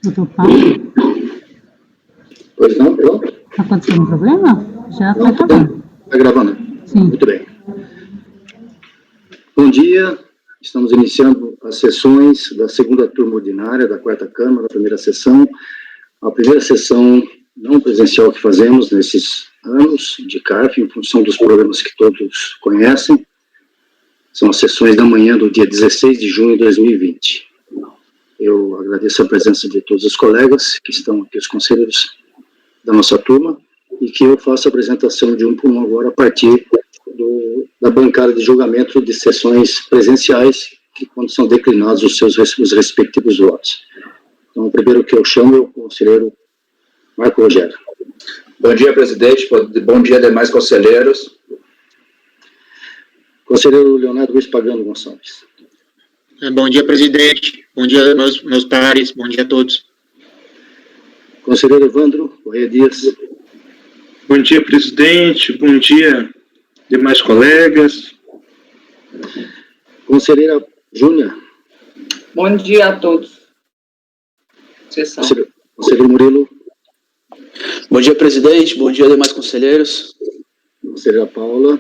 Doutor Paulo? Pois não, pronto. Está acontecendo um problema? Já está gravando. Está gravando? Sim. Muito bem. Bom dia, estamos iniciando as sessões da segunda turma ordinária da quarta Câmara, a primeira sessão. A primeira sessão não presencial que fazemos nesses anos de CARF, em função dos programas que todos conhecem. São as sessões da manhã do dia 16 de junho de 2020. Eu agradeço a presença de todos os colegas que estão aqui, os conselheiros da nossa turma, e que eu faço a apresentação de um por um agora a partir da bancada de julgamento de sessões presenciais, que quando são declinados os respectivos votos. Então, o primeiro que eu chamo é o conselheiro Marco Rogério. Bom dia, presidente. Bom dia, demais conselheiros. Conselheiro Leonardo Luiz Pagano Gonçalves. Bom dia, presidente. Bom dia, meus pares. Bom dia a todos. Conselheiro Evandro Correia Dias. Bom dia, presidente. Bom dia, demais colegas. Conselheira Júnia. Bom dia a todos. Sessão. Conselheiro Murilo. Bom dia, presidente. Bom dia, demais conselheiros. Conselheira Paula.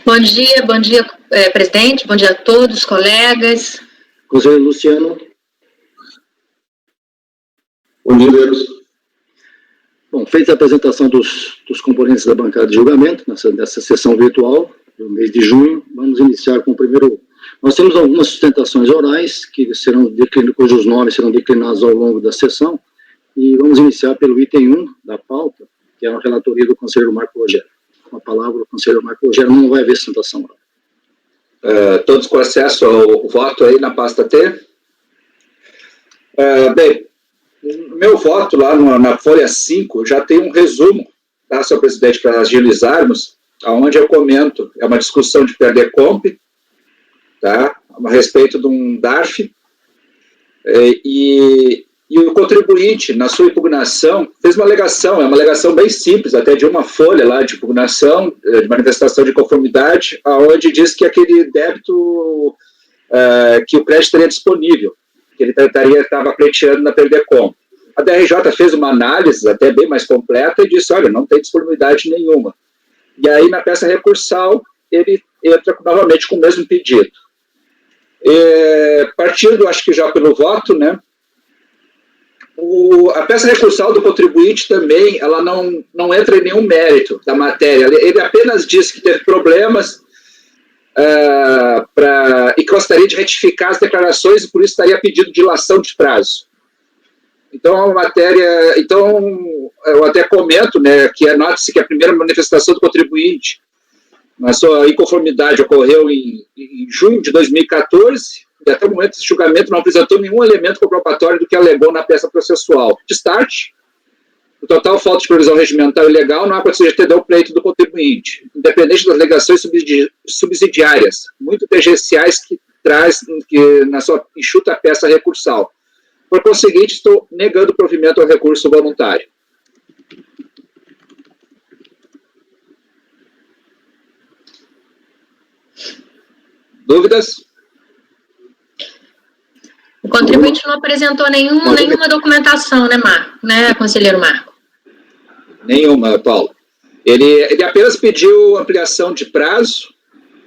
Bom dia, presidente. Bom dia a todos, colegas. Conselheiro Luciano. Bom dia, Deus. Bom, feita a apresentação dos componentes da bancada de julgamento, nessa sessão virtual do mês de junho, vamos iniciar com o primeiro. Nós temos algumas sustentações orais, cujos nomes serão declinados ao longo da sessão, e vamos iniciar pelo item 1 da pauta, que é a relatoria do conselheiro Marco Rogério. Com a palavra, o conselheiro Marco Rogério não vai haver sustentação oral. Todos com acesso ao voto aí na pasta T? Bem, meu voto lá na folha 5 já tem um resumo, tá, senhor presidente, para agilizarmos, onde eu comento, é uma discussão de PERDECOMP, tá, a respeito de um DARF, e o contribuinte, na sua impugnação, fez uma alegação bem simples, até de uma folha lá de impugnação, de manifestação de conformidade, onde diz que aquele débito, que o crédito estaria disponível, que ele estava pleiteando na PERDECOMP. A DRJ fez uma análise até bem mais completa e disse, olha, não tem disponibilidade nenhuma. E aí, na peça recursal, ele entra novamente com o mesmo pedido. Partindo, acho que já pelo voto, né, a peça recursal do contribuinte também, ela não entra em nenhum mérito da matéria. Ele apenas diz que teve problemas e gostaria de retificar as declarações e por isso estaria pedindo dilação de prazo. Então, a matéria... Então, eu até comento, né, que note-se que a primeira manifestação do contribuinte, na sua inconformidade, ocorreu em junho de 2014, e até o momento desse julgamento não apresentou nenhum elemento comprobatório do que alegou na peça processual. Destarte, o total falta de previsão regimental e legal não há para se atender ao pleito do contribuinte, independente das alegações subsidiárias, muito tangenciais que na sua enxuta peça recursal. Por conseguinte, estou negando o provimento ao recurso voluntário. Dúvidas? O contribuinte não apresentou nenhuma documentação, né, conselheiro Marco? Nenhuma, Paulo. Ele apenas pediu ampliação de prazo,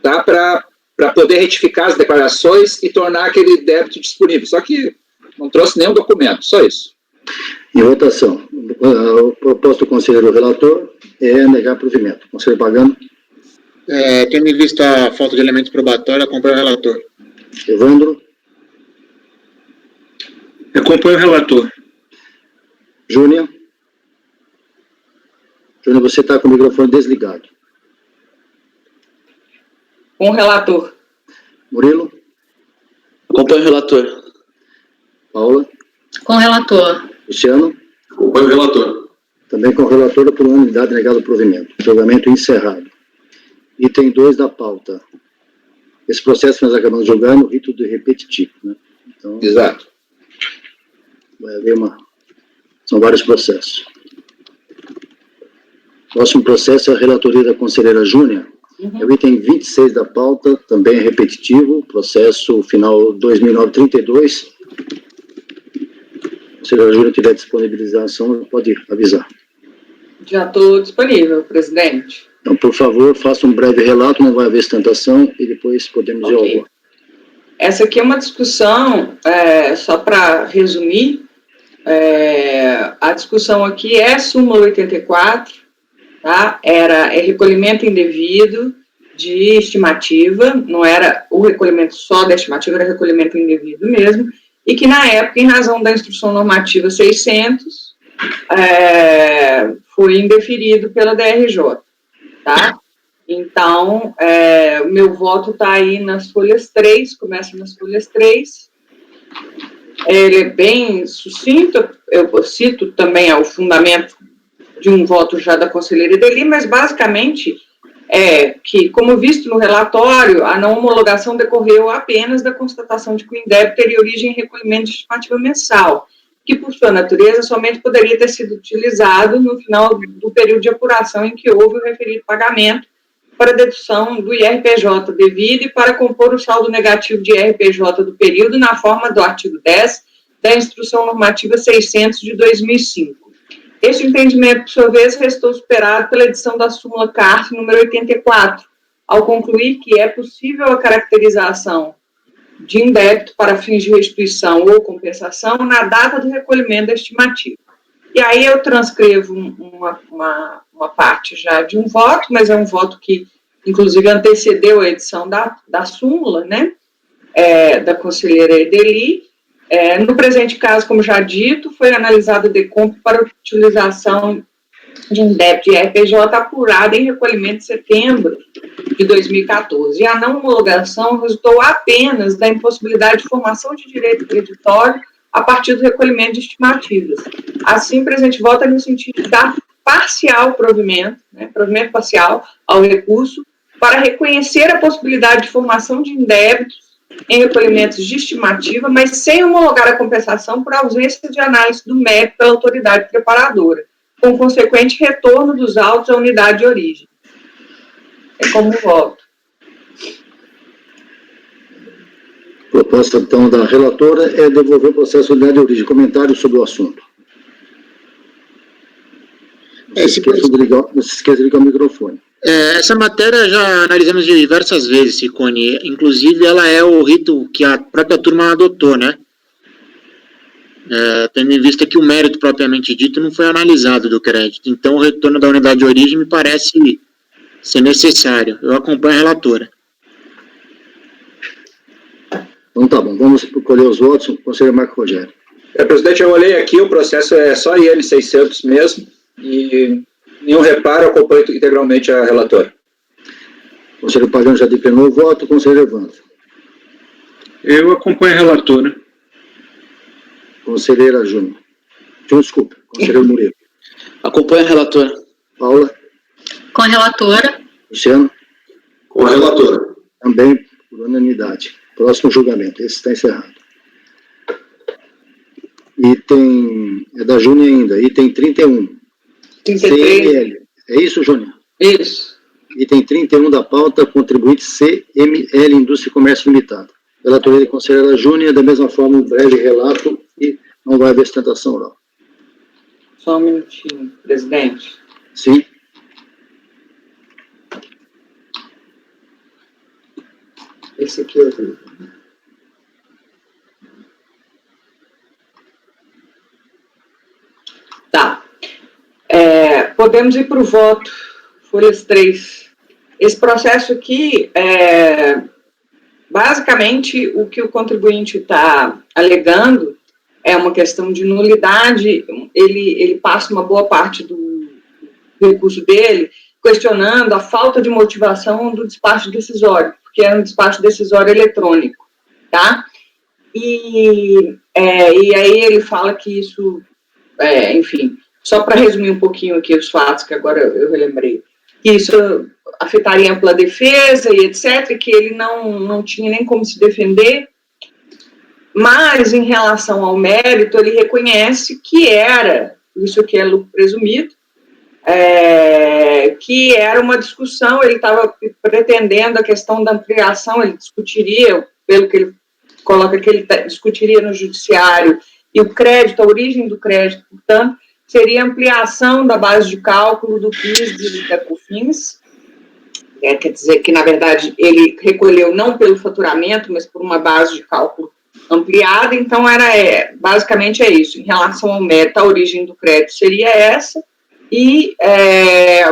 tá, para poder retificar as declarações e tornar aquele débito disponível. Só que não trouxe nenhum documento, só isso. Em votação, o proposto do conselheiro relator é negar provimento. Conselheiro Pagano. Tendo em vista a falta de elementos probatórios, acompanho o relator. Evandro. Acompanho o relator. Júnior. Júnior, você está com o microfone desligado. Com o relator. Murilo. Acompanho o relator. Paula. Com o relator. Luciano. Acompanho o relator. Também com o relator, por unanimidade, negado o provimento. Julgamento encerrado. Item 2 da pauta. Esse processo que nós acabamos de julgar é no rito de repetitivo, né? Então, exato. Vai haver são vários processos. Próximo processo é a relatoria da conselheira Júnia. É o item 26 da pauta, também é repetitivo, processo final 2009-32. conselheira Júlia tiver disponibilização, pode avisar. Já estou disponível, presidente. Então, por favor, faça um breve relato, não vai haver sustentação, e depois podemos ir ao voto. Essa aqui é uma discussão, só para resumir, a discussão aqui é súmula 84, tá? É recolhimento indevido de estimativa, não era o recolhimento só da estimativa, era recolhimento indevido mesmo, e que na época, em razão da instrução normativa 600, foi indeferido pela DRJ, tá? Então, o meu voto está aí nas folhas 3, começa nas folhas 3, ele é bem sucinto, eu cito também o fundamento de um voto já da conselheira Ideli, mas basicamente que, como visto no relatório, a não homologação decorreu apenas da constatação de que o INDEB teria origem em recolhimento de estimativa mensal, que, por sua natureza, somente poderia ter sido utilizado no final do período de apuração em que houve o referido pagamento para dedução do IRPJ devido e para compor o saldo negativo de IRPJ do período na forma do artigo 10 da Instrução Normativa 600 de 2005. Este entendimento, por sua vez, restou superado pela edição da súmula CARF número 84, ao concluir que é possível a caracterização de indébito para fins de restituição ou compensação na data do recolhimento da estimativa. E aí eu transcrevo uma parte já de um voto, mas é um voto que, inclusive, antecedeu a edição da súmula, né, da conselheira Ideli. No presente caso, como já dito, foi analisado o decompo para utilização de indébito de IRPJ apurado em recolhimento de setembro de 2014. E a não homologação resultou apenas da impossibilidade de formação de direito creditório a partir do recolhimento de estimativas. Assim, o presente voto é no sentido de dar parcial provimento, provimento parcial ao recurso, para reconhecer a possibilidade de formação de indébitos em recolhimentos de estimativa, mas sem homologar a compensação por ausência de análise do mérito pela autoridade preparadora, com consequente retorno dos autos à unidade de origem. É como voto. A proposta, então, da relatora é devolver o processo à unidade de origem. Comentário sobre o assunto. Não se esqueça de ligar o microfone. Essa matéria já analisamos diversas vezes, Ciccone. Inclusive, ela é o rito que a própria turma adotou, né? Tendo em vista que o mérito propriamente dito não foi analisado do crédito. Então, o retorno da unidade de origem me parece ser necessário. Eu acompanho a relatora. Então, tá bom. Vamos colher os votos. O conselheiro Marco Rogério. Presidente, eu olhei aqui, o processo é só IN 600 mesmo, e nenhum reparo, acompanho integralmente a relatora. O conselheiro Pagano já declinou o voto. O conselheiro Evandro. Eu acompanho a relatora. Conselheira Júnior. Desculpa. Conselheiro Murilo. Acompanho a relatora. Paula. Com a relatora. Luciano. Com a relatora. Também por unanimidade. Próximo julgamento. Esse está encerrado. Item. É da Júnior ainda. Item 31. 33. CML. É isso, Júnior? Isso. Item 31 da pauta, contribuinte CML Indústria e Comércio Limitado. Relatoria de conselheira Júnior, da mesma forma, um breve relato e não vai haver sustentação oral. Só um minutinho, presidente. Sim. Esse aqui é o... Tá. Podemos ir para o voto, folhas 3. Esse processo aqui, basicamente, o que o contribuinte está alegando é uma questão de nulidade. Ele passa uma boa parte do recurso dele questionando a falta de motivação do despacho decisório, porque era um despacho decisório eletrônico, tá? E aí ele fala que isso, enfim, só para resumir um pouquinho aqui os fatos, que agora eu relembrei, que isso afetaria a ampla defesa e etc., que ele não tinha nem como se defender, mas em relação ao mérito, ele reconhece que era, isso aqui é lucro presumido, que era uma discussão, ele estava pretendendo a questão da ampliação, ele discutiria, pelo que ele coloca que ele discutiria no judiciário E o crédito, a origem do crédito, portanto, seria a ampliação da base de cálculo do PIS e da COFINS, quer dizer que, na verdade, ele recolheu não pelo faturamento, mas por uma base de cálculo ampliada. Então, basicamente é isso. Em relação ao mérito, a origem do crédito seria essa, e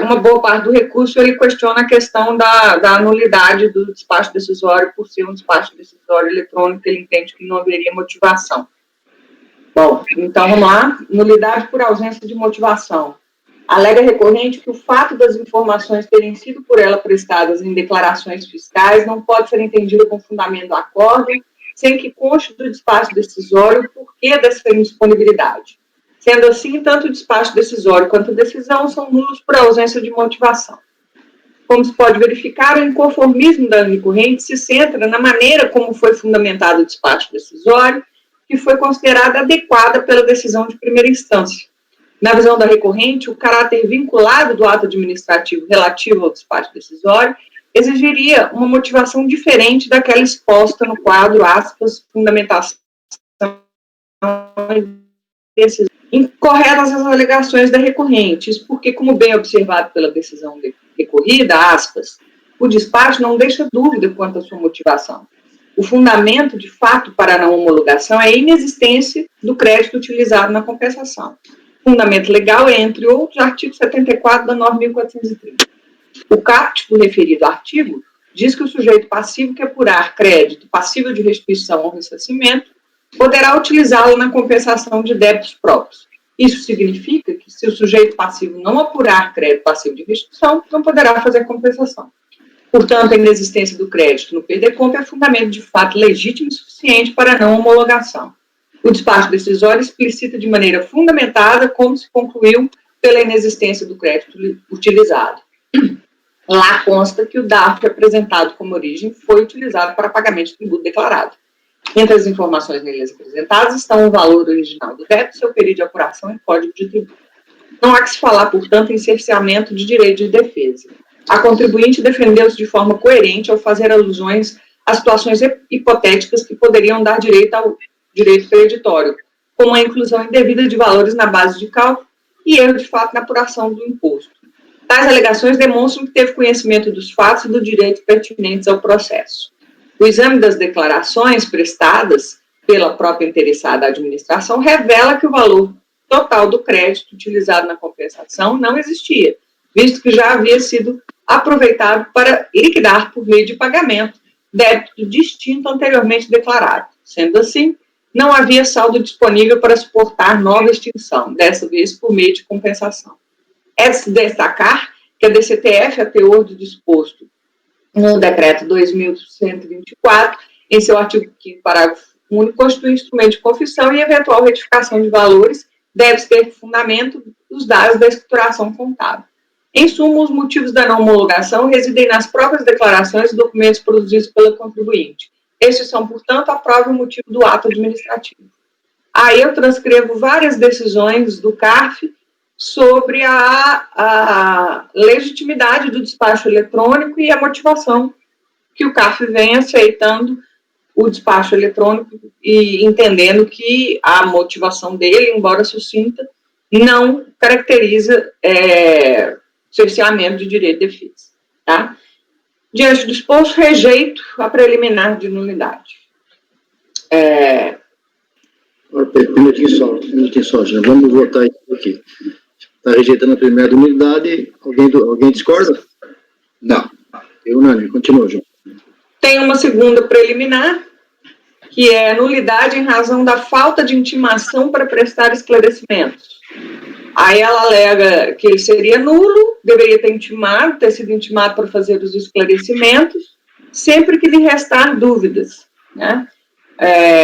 uma boa parte do recurso ele questiona a questão da anulidade do despacho decisório, por ser um despacho decisório eletrônico, ele entende que não haveria motivação. Bom, então vamos lá. Nulidade por ausência de motivação. Alega recorrente que o fato das informações terem sido por ela prestadas em declarações fiscais não pode ser entendido com fundamento do acordo, sem que conste do despacho decisório o porquê dessa indisponibilidade. Sendo assim, tanto o despacho decisório quanto a decisão são nulos por ausência de motivação. Como se pode verificar, o inconformismo da recorrente se centra na maneira como foi fundamentado o despacho decisório, que foi considerada adequada pela decisão de primeira instância. Na visão da recorrente, o caráter vinculado do ato administrativo relativo ao despacho decisório exigiria uma motivação diferente daquela exposta no quadro, aspas, fundamentação decisão. Incorretas as alegações da recorrente, isso porque, como bem observado pela decisão recorrida, aspas, o despacho não deixa dúvida quanto à sua motivação. O fundamento, de fato, para a não homologação é a inexistência do crédito utilizado na compensação. Fundamento legal é, entre outros, o artigo 74 da norma 1430. O caput do referido artigo diz que o sujeito passivo que apurar crédito passível de restituição ou ressarcimento poderá utilizá-lo na compensação de débitos próprios. Isso significa que, se o sujeito passivo não apurar crédito passivo de restituição, não poderá fazer compensação. Portanto, a inexistência do crédito no PDCOMP é fundamento de fato legítimo e suficiente para a não homologação. O despacho decisório explicita de maneira fundamentada como se concluiu pela inexistência do crédito utilizado. Lá consta que o DARF apresentado como origem foi utilizado para pagamento de tributo declarado. Entre as informações neles apresentadas estão o valor original do débito, seu período de apuração e código de tributo. Não há que se falar, portanto, em cerceamento de direito de defesa. A contribuinte defendeu-se de forma coerente ao fazer alusões a situações hipotéticas que poderiam dar direito ao direito creditório, como a inclusão indevida de valores na base de cálculo e erro de fato na apuração do imposto. Tais alegações demonstram que teve conhecimento dos fatos e do direito pertinentes ao processo. O exame das declarações prestadas pela própria interessada administração revela que o valor total do crédito utilizado na compensação não existia, visto que já havia sido aproveitado para liquidar por meio de pagamento débito distinto anteriormente declarado. Sendo assim, não havia saldo disponível para suportar nova extinção, dessa vez por meio de compensação. É de se destacar que a DCTF, a teor do disposto no decreto 2124, em seu artigo 5º, parágrafo único, constitui instrumento de confissão e eventual retificação de valores deve ter fundamento os dados da escrituração contábil. Em suma, os motivos da não homologação residem nas próprias declarações e documentos produzidos pela contribuinte. Estes são, portanto, a prova e o motivo do ato administrativo. Aí eu transcrevo várias decisões do CARF sobre a legitimidade do despacho eletrônico e a motivação que o CARF vem aceitando o despacho eletrônico e entendendo que a motivação dele, embora sucinta, não caracteriza cerceamento de direito de defesa. Tá? Diante do exposto, rejeito a preliminar de nulidade. Um minutinho só, Jean. Vamos votar aqui. Está rejeitando a primeira de nulidade. Alguém discorda? Não. Eu não, continua, João. Tem uma segunda preliminar, que é nulidade em razão da falta de intimação para prestar esclarecimentos. Aí ela alega que ele seria nulo, deveria ter sido intimado para fazer os esclarecimentos, sempre que lhe restar dúvidas, né?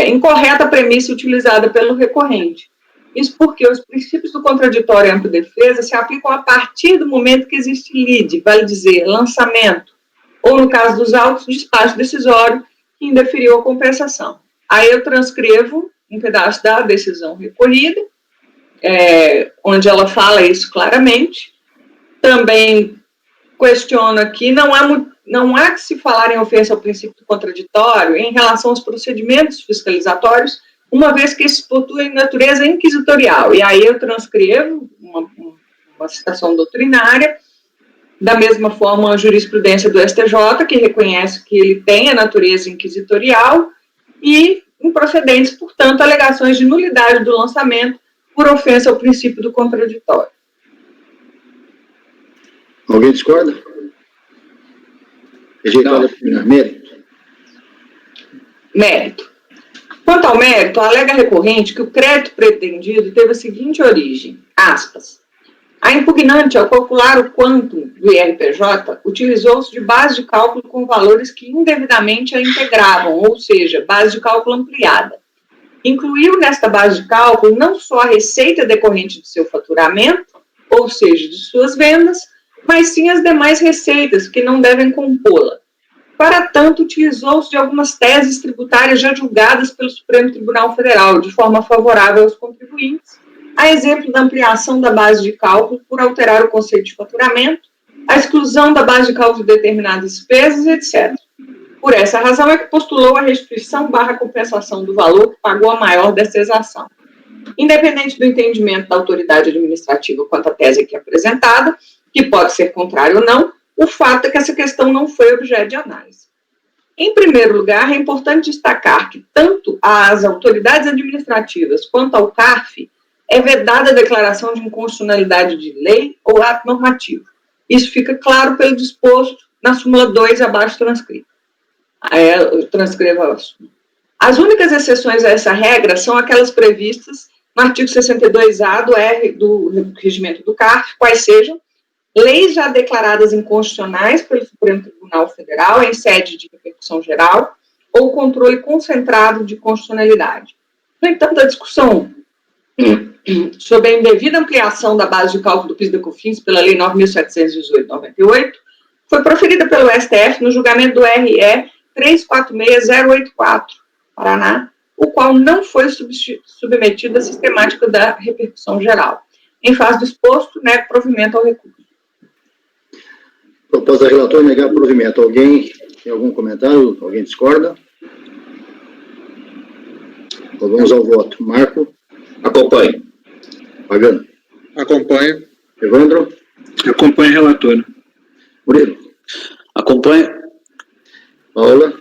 Incorreta a premissa utilizada pelo recorrente. Isso porque os princípios do contraditório e ampla defesa se aplicam a partir do momento que existe lide, vale dizer, lançamento, ou no caso dos autos, despacho decisório, que indeferiu a compensação. Aí eu transcrevo um pedaço da decisão recorrida, onde ela fala isso claramente. Também questiona que não há que se falar em ofensa ao princípio do contraditório em relação aos procedimentos fiscalizatórios uma vez que esses possuem natureza inquisitorial. E aí eu transcrevo uma citação doutrinária, da mesma forma a jurisprudência do STJ, que reconhece que ele tem a natureza inquisitorial, e improcedentes, portanto, alegações de nulidade do lançamento por ofensa ao princípio do contraditório. Alguém discorda? Rejeitada por mérito. Mérito. Quanto ao mérito, alega a recorrente que o crédito pretendido teve a seguinte origem, aspas, a impugnante, ao calcular o quantum do IRPJ, utilizou-se de base de cálculo com valores que indevidamente a integravam, ou seja, base de cálculo ampliada. Incluiu nesta base de cálculo não só a receita decorrente de seu faturamento, ou seja, de suas vendas, mas sim as demais receitas que não devem compô-la. Para tanto, utilizou-se de algumas teses tributárias já julgadas pelo Supremo Tribunal Federal, de forma favorável aos contribuintes, a exemplo da ampliação da base de cálculo por alterar o conceito de faturamento, a exclusão da base de cálculo de determinadas despesas, etc. Por essa razão é que postulou a restituição/compensação do valor que pagou a maior dessa exação. Independente do entendimento da autoridade administrativa quanto à tese aqui apresentada, que pode ser contrário ou não, o fato é que essa questão não foi objeto de análise. Em primeiro lugar, é importante destacar que tanto às autoridades administrativas quanto ao CARF é vedada a declaração de inconstitucionalidade de lei ou ato normativo. Isso fica claro pelo disposto na súmula 2 abaixo transcrita. Eu transcrevo a súmula. As únicas exceções a essa regra são aquelas previstas no artigo 62A do regimento do CARF, quais sejam leis já declaradas inconstitucionais pelo Supremo Tribunal Federal em sede de repercussão geral ou controle concentrado de constitucionalidade. No entanto, a discussão sobre a indevida ampliação da base de cálculo do PIS e da COFINS pela Lei 9.718/98 foi proferida pelo STF no julgamento do RE 346084, Paraná, o qual não foi submetido à sistemática da repercussão geral. Em face do exposto, nego provimento ao recurso. Proposta da relatora negar provimento. Alguém tem algum comentário? Alguém discorda? Então, vamos ao voto. Marco? Acompanho. Pagano? Acompanho. Evandro? Acompanho a relatora. Murilo? Acompanho. Paula?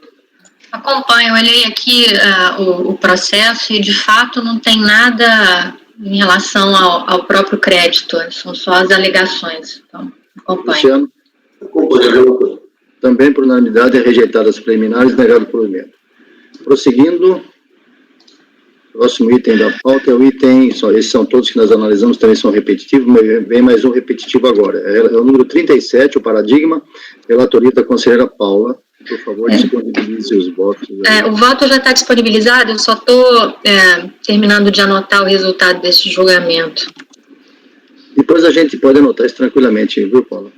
Acompanho, olhei aqui o processo e, de fato, não tem nada em relação ao próprio crédito, são só as alegações. Então, acompanho. Luciano? Acompanho a relatora. Também, por unanimidade, é rejeitado as preliminares e negado o provimento. Prosseguindo, próximo item da pauta é o item, esses são todos que nós analisamos, também são repetitivos, mas vem mais um repetitivo agora. É o número 37, o paradigma, relatoria da conselheira Paula. Por favor, disponibilize os votos. O voto já está disponibilizado, eu só estou terminando de anotar o resultado desse julgamento. Depois a gente pode anotar isso tranquilamente, viu, Paula?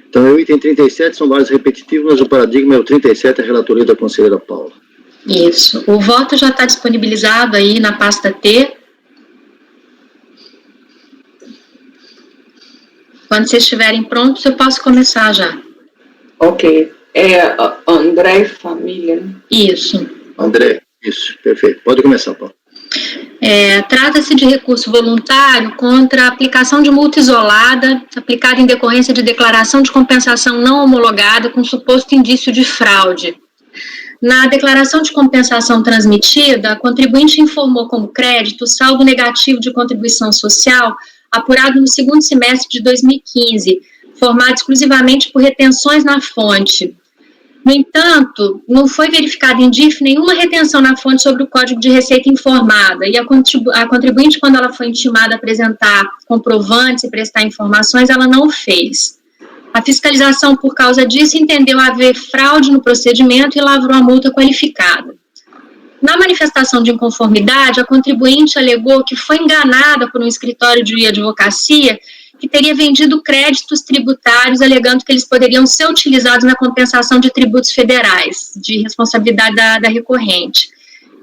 Então, é o item 37, são vários repetitivos, mas o paradigma é o 37, a relatoria da conselheira Paula. Isso. O voto já está disponibilizado aí na pasta T. Quando vocês estiverem prontos, eu posso começar já. Ok. É André e família, né? Isso. André, isso, perfeito. Pode começar, Paulo. Trata-se de recurso voluntário contra a aplicação de multa isolada, aplicada em decorrência de declaração de compensação não homologada com suposto indício de fraude. Na declaração de compensação transmitida, a contribuinte informou como crédito o saldo negativo de contribuição social apurado no segundo semestre de 2015, formado exclusivamente por retenções na fonte. No entanto, não foi verificada em DIF nenhuma retenção na fonte sobre o Código de Receita informada, e a contribuinte, quando ela foi intimada a apresentar comprovantes e prestar informações, ela não fez. A fiscalização, por causa disso, entendeu haver fraude no procedimento e lavrou a multa qualificada. Na manifestação de inconformidade, a contribuinte alegou que foi enganada por um escritório de advocacia que teria vendido créditos tributários, alegando que eles poderiam ser utilizados na compensação de tributos federais, de responsabilidade da recorrente.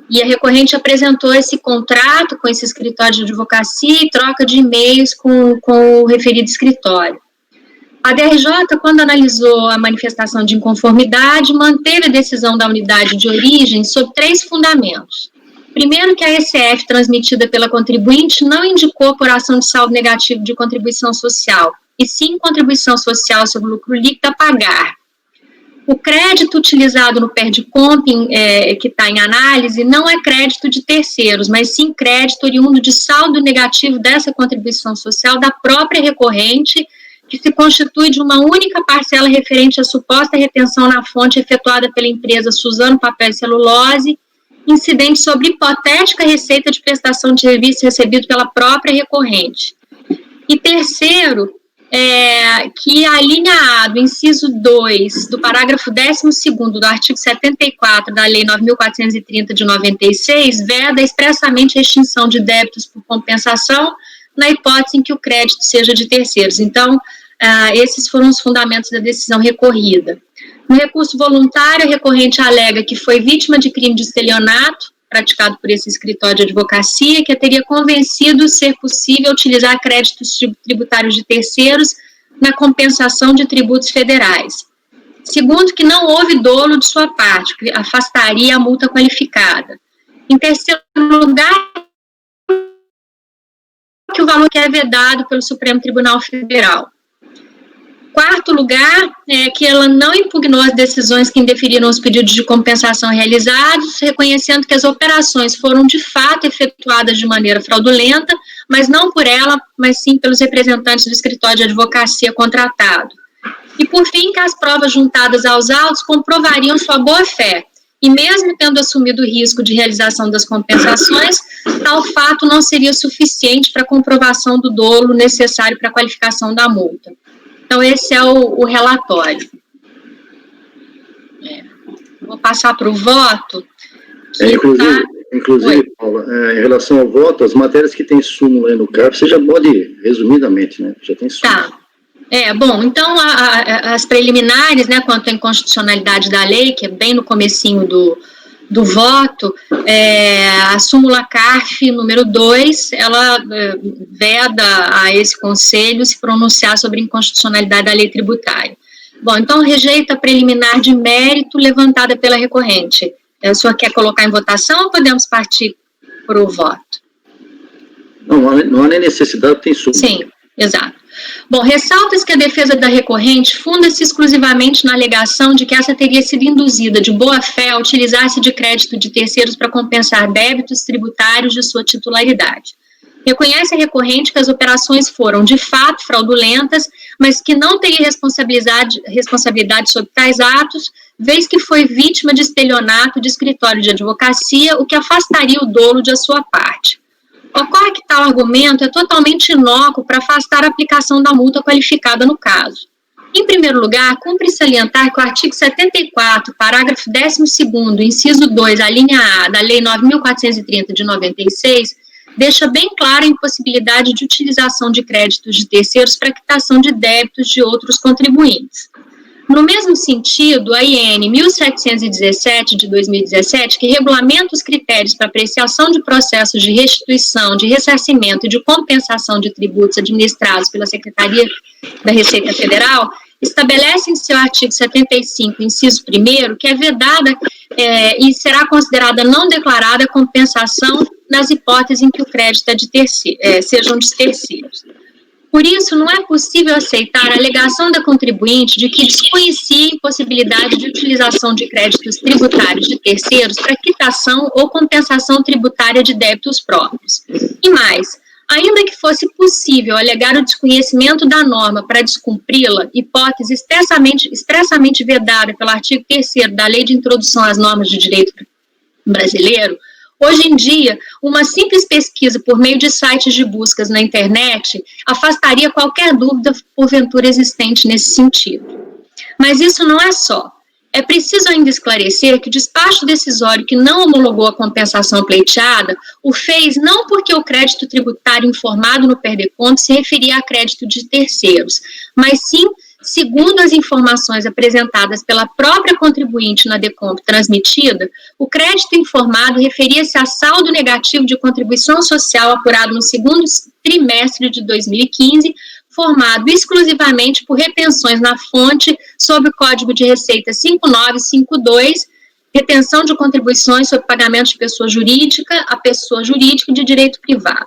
E a recorrente apresentou esse contrato com esse escritório de advocacia e troca de e-mails com o referido escritório. A DRJ, quando analisou a manifestação de inconformidade, manteve a decisão da unidade de origem sob 3 fundamentos. Primeiro, que a ECF transmitida pela contribuinte não indicou apuração de saldo negativo de contribuição social, e sim contribuição social sobre lucro líquido a pagar. O crédito utilizado no PERDCOMP, que está em análise, não é crédito de terceiros, mas sim crédito oriundo de saldo negativo dessa contribuição social da própria recorrente, que se constitui de uma única parcela referente à suposta retenção na fonte efetuada pela empresa Suzano Papel e Celulose, incidente sobre hipotética receita de prestação de serviço recebido pela própria recorrente. E terceiro, que a linha A do inciso 2 do parágrafo 12º do artigo 74 da Lei 9.430 de 96 veda expressamente a extinção de débitos por compensação na hipótese em que o crédito seja de terceiros. Então, esses foram os fundamentos da decisão recorrida. No recurso voluntário, a recorrente alega que foi vítima de crime de estelionato praticado por esse escritório de advocacia, que a teria convencido ser possível utilizar créditos tributários de terceiros na compensação de tributos federais. Segundo, que não houve dolo de sua parte, que afastaria a multa qualificada. Em terceiro lugar, que o valor que é vedado pelo Supremo Tribunal Federal. Quarto lugar, que ela não impugnou as decisões que indeferiram os pedidos de compensação realizados, reconhecendo que as operações foram de fato efetuadas de maneira fraudulenta, mas não por ela, mas sim pelos representantes do escritório de advocacia contratado. E por fim, que as provas juntadas aos autos comprovariam sua boa-fé, e mesmo tendo assumido o risco de realização das compensações, tal fato não seria suficiente para a comprovação do dolo necessário para a qualificação da multa. Então, esse é o relatório. Vou passar para o voto. Inclusive, Paula, em relação ao voto, as matérias que tem súmula aí no CARF, você já pode, resumidamente, né? Já tem súmula. Tá. Bom, então, as preliminares, né, quanto à inconstitucionalidade da lei, que é bem no comecinho do voto, a súmula CARF número 2, ela veda a esse conselho se pronunciar sobre a inconstitucionalidade da lei tributária. Bom, então rejeita a preliminar de mérito levantada pela recorrente. O senhor quer colocar em votação ou podemos partir para o voto? Não há nem necessidade, tem súmula. Sim, exato. Bom, ressalta-se que a defesa da recorrente funda-se exclusivamente na alegação de que essa teria sido induzida de boa-fé a utilizar-se de crédito de terceiros para compensar débitos tributários de sua titularidade. Reconhece a recorrente que as operações foram, de fato, fraudulentas, mas que não teria responsabilidade sobre tais atos, vez que foi vítima de estelionato de escritório de advocacia, o que afastaria o dolo de sua parte. Ocorre que tal argumento é totalmente inócuo para afastar a aplicação da multa qualificada no caso. Em primeiro lugar, cumpre salientar que o artigo 74, parágrafo 12º, inciso 2, a linha A da Lei 9.430 de 96, deixa bem clara a impossibilidade de utilização de créditos de terceiros para quitação de débitos de outros contribuintes. No mesmo sentido, a IN 1717 de 2017, que regulamenta os critérios para apreciação de processos de restituição, de ressarcimento e de compensação de tributos administrados pela Secretaria da Receita Federal, estabelece em seu artigo 75, inciso 1º, que é vedada e será considerada não declarada a compensação nas hipóteses em que o crédito sejam de terceiros. Por isso, não é possível aceitar a alegação da contribuinte de que desconhecia a impossibilidade de utilização de créditos tributários de terceiros para quitação ou compensação tributária de débitos próprios. E mais, ainda que fosse possível alegar o desconhecimento da norma para descumpri-la, hipótese expressamente vedada pelo artigo 3º da Lei de Introdução às Normas de Direito Brasileiro, hoje em dia, uma simples pesquisa por meio de sites de buscas na internet afastaria qualquer dúvida porventura existente nesse sentido. Mas isso não é só. É preciso ainda esclarecer que o despacho decisório que não homologou a compensação pleiteada o fez não porque o crédito tributário informado no PERDCOMP se referia a crédito de terceiros, mas sim, segundo as informações apresentadas pela própria contribuinte na DECOMP transmitida, o crédito informado referia-se a saldo negativo de contribuição social apurado no segundo trimestre de 2015, formado exclusivamente por retenções na fonte sob o Código de Receita 5952, retenção de contribuições sobre pagamento de pessoa jurídica a pessoa jurídica de direito privado.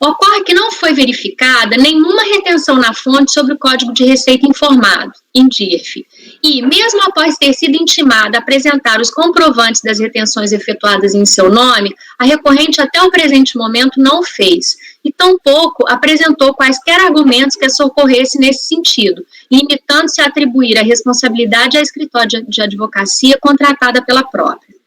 Ocorre que não foi verificada nenhuma retenção na fonte sobre o Código de Receita informado, INDIRF, e, mesmo após ter sido intimada a apresentar os comprovantes das retenções efetuadas em seu nome, a recorrente até o presente momento não o fez, e tampouco apresentou quaisquer argumentos que socorressem nesse sentido, limitando-se a atribuir a responsabilidade à escritório de advocacia contratada pela própria.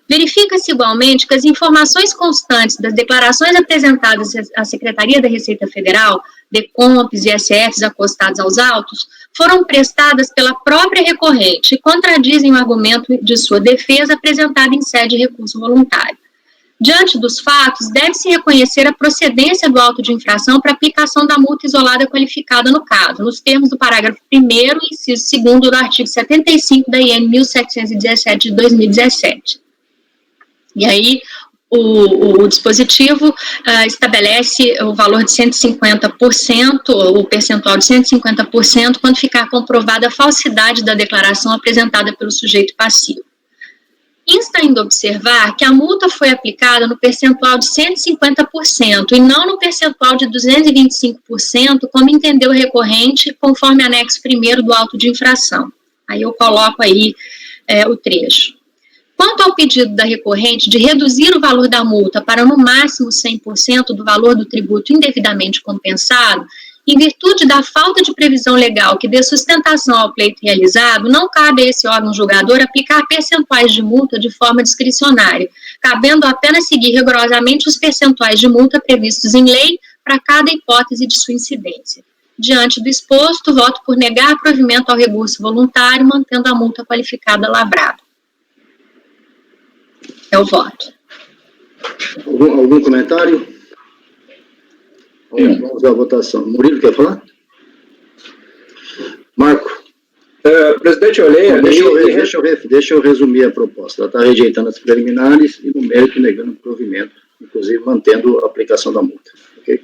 Verifica-se igualmente que as informações constantes das declarações apresentadas à Secretaria da Receita Federal, DECOMPs e ISFs acostados aos autos, foram prestadas pela própria recorrente e contradizem o argumento de sua defesa apresentado em sede de recurso voluntário. Diante dos fatos, deve-se reconhecer a procedência do auto de infração para aplicação da multa isolada qualificada no caso, nos termos do parágrafo 1º e inciso 2º do artigo 75 da IN 1717 de 2017. E aí, o dispositivo estabelece o valor de 150%, o percentual de 150%, quando ficar comprovada a falsidade da declaração apresentada pelo sujeito passivo. Insta ainda a observar que a multa foi aplicada no percentual de 150% e não no percentual de 225%, como entendeu o recorrente, conforme anexo 1º do auto de infração. Aí eu coloco aí o trecho. Quanto ao pedido da recorrente de reduzir o valor da multa para no máximo 100% do valor do tributo indevidamente compensado, em virtude da falta de previsão legal que dê sustentação ao pleito realizado, não cabe a esse órgão julgador aplicar percentuais de multa de forma discricionária, cabendo apenas seguir rigorosamente os percentuais de multa previstos em lei para cada hipótese de sua incidência. Diante do exposto, voto por negar provimento ao recurso voluntário, mantendo a multa qualificada lavrada. É o voto. Algum comentário? Vamos à votação. Murilo, quer falar? Marco. Presidente, eu leio. Deixa eu resumir a proposta. Ela está rejeitando as preliminares e no mérito negando o provimento, inclusive mantendo a aplicação da multa. Ok?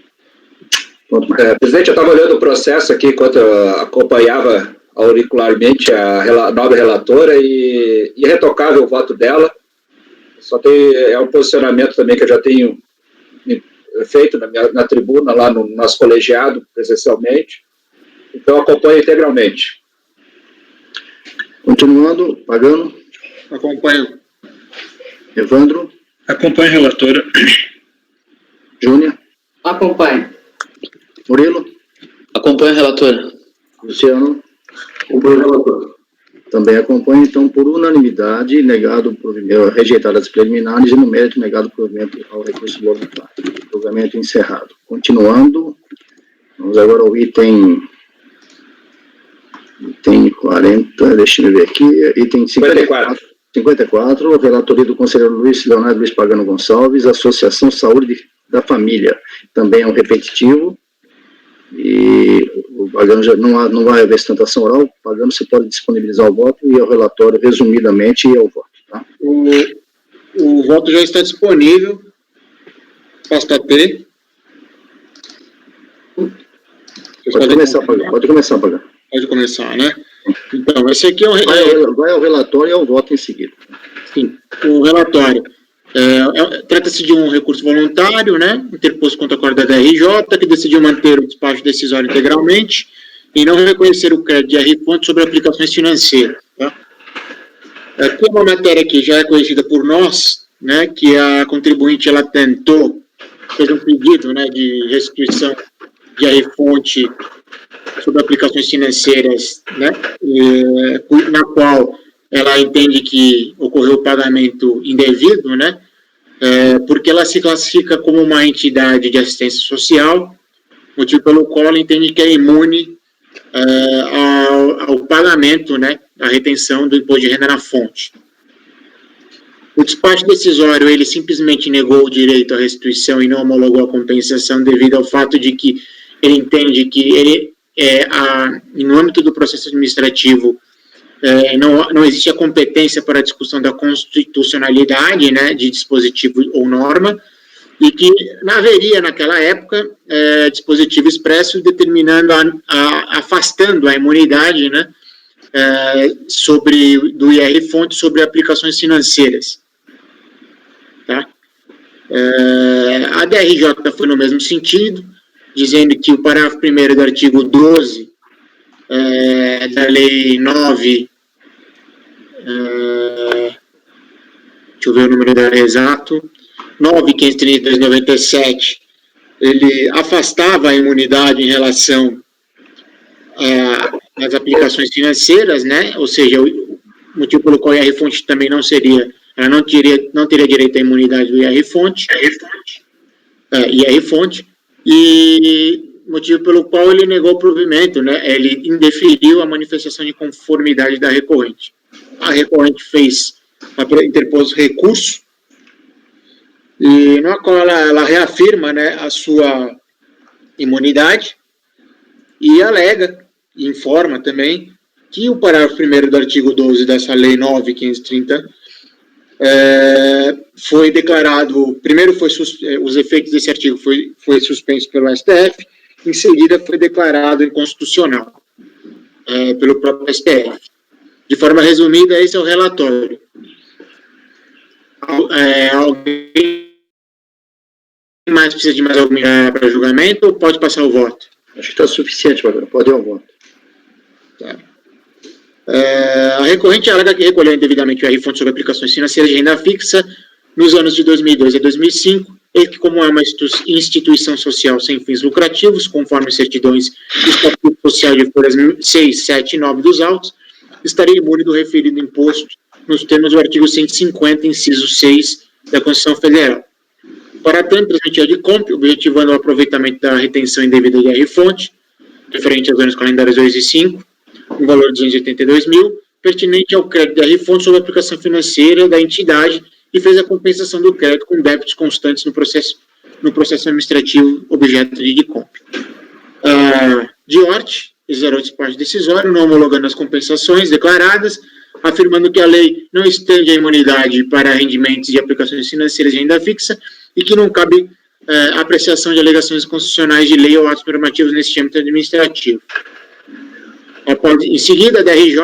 Pronto, Marco. Presidente, eu estava olhando o processo aqui enquanto eu acompanhava auricularmente a nova relatora e irretocável o voto dela. Só é um posicionamento também que eu já tenho feito na tribuna, lá no nosso colegiado, presencialmente. Então, acompanho integralmente. Continuando, Pagano. Acompanho. Evandro. Acompanho a relatora. Júnior. Acompanho. Murilo. Acompanho a relatora. Luciano. Acompanho a relatora. Também acompanho, então, por unanimidade, rejeitadas as preliminares e no mérito negado o provimento ao recurso voluntário. Julgamento encerrado. Continuando, vamos agora ao item 40, deixa eu ver aqui, item 54, relatoria do conselheiro Leonardo Luiz Pagano Gonçalves, Associação Saúde da Família. Também é um repetitivo. E o Pagano já não vai haver sustentação oral. O Pagano, você pode disponibilizar o voto e o relatório, resumidamente, e ao voto. Tá? O voto já está disponível. Pasta P. Pode começar, Pagano. Pode começar, né? Então, esse aqui vai ao relatório e ao voto em seguida. Sim, o relatório. Trata-se de um recurso voluntário, né, interposto contra a Corte da RJ, que decidiu manter o despacho decisório integralmente e não reconhecer o crédito de RI-Fonte sobre aplicações financeiras. Tá? Aqui é uma matéria que já é conhecida por nós, né, que a contribuinte ela fez um pedido, né, de restituição de RI-Fonte sobre aplicações financeiras, né, na qual ela entende que ocorreu o pagamento indevido, né, porque ela se classifica como uma entidade de assistência social, motivo pelo qual ela entende que é imune ao pagamento, né, à retenção do imposto de renda na fonte. O despacho decisório, ele simplesmente negou o direito à restituição e não homologou a compensação devido ao fato de que ele entende que no âmbito do processo administrativo, não existe a competência para a discussão da constitucionalidade, né, de dispositivo ou norma, e que haveria, naquela época, dispositivo expresso determinando, afastando a imunidade, né, do IR-fonte sobre aplicações financeiras. Tá? A DRJ foi no mesmo sentido, dizendo que o parágrafo 1º do artigo 12 da Lei 9, deixa eu ver o número da lei exato, 9.532/97, ele afastava a imunidade em relação às aplicações financeiras, né? Ou seja, o motivo pelo qual a IR-fonte também não seria, ela não teria direito à imunidade do IR-fonte, e motivo pelo qual ele negou o provimento, né? Ele indeferiu a manifestação de conformidade da recorrente. A recorrente interpôs recurso, e na qual ela reafirma, né, a sua imunidade e alega, e informa também, que o parágrafo 1º do artigo 12 dessa Lei 9.530 foi declarado, primeiro os efeitos desse artigo foi suspenso pelo STF, em seguida foi declarado inconstitucional pelo próprio STF. De forma resumida, esse é o relatório. Alguém mais precisa de mais alguma para julgamento ou pode passar o voto? Acho que está suficiente, agora. Pode ir ao voto. Tá. A recorrente alega que recolheu indevidamente o IR-fonte sobre aplicações financeiras de renda fixa nos anos de 2002 a 2005, e que, como é uma instituição social sem fins lucrativos, conforme certidões do Estatuto Social de folhas 6, 7 e 9 dos autos, estaria imune do referido imposto nos termos do artigo 150, inciso 6 da Constituição Federal. Para tanto, transmitir a DICOMP, objetivando o aproveitamento da retenção indevida de IR-fonte, referente aos anos calendários 2 e 5, um valor de 282 mil, pertinente ao crédito de IR-fonte sobre a aplicação financeira da entidade, e fez a compensação do crédito com débitos constantes no processo administrativo objeto de DICOMP. Diort exerou esse parte decisório, não homologando as compensações declaradas, afirmando que a lei não estende a imunidade para rendimentos e aplicações financeiras de renda fixa e que não cabe apreciação de alegações constitucionais de lei ou atos normativos neste âmbito administrativo. Em seguida, a DRJ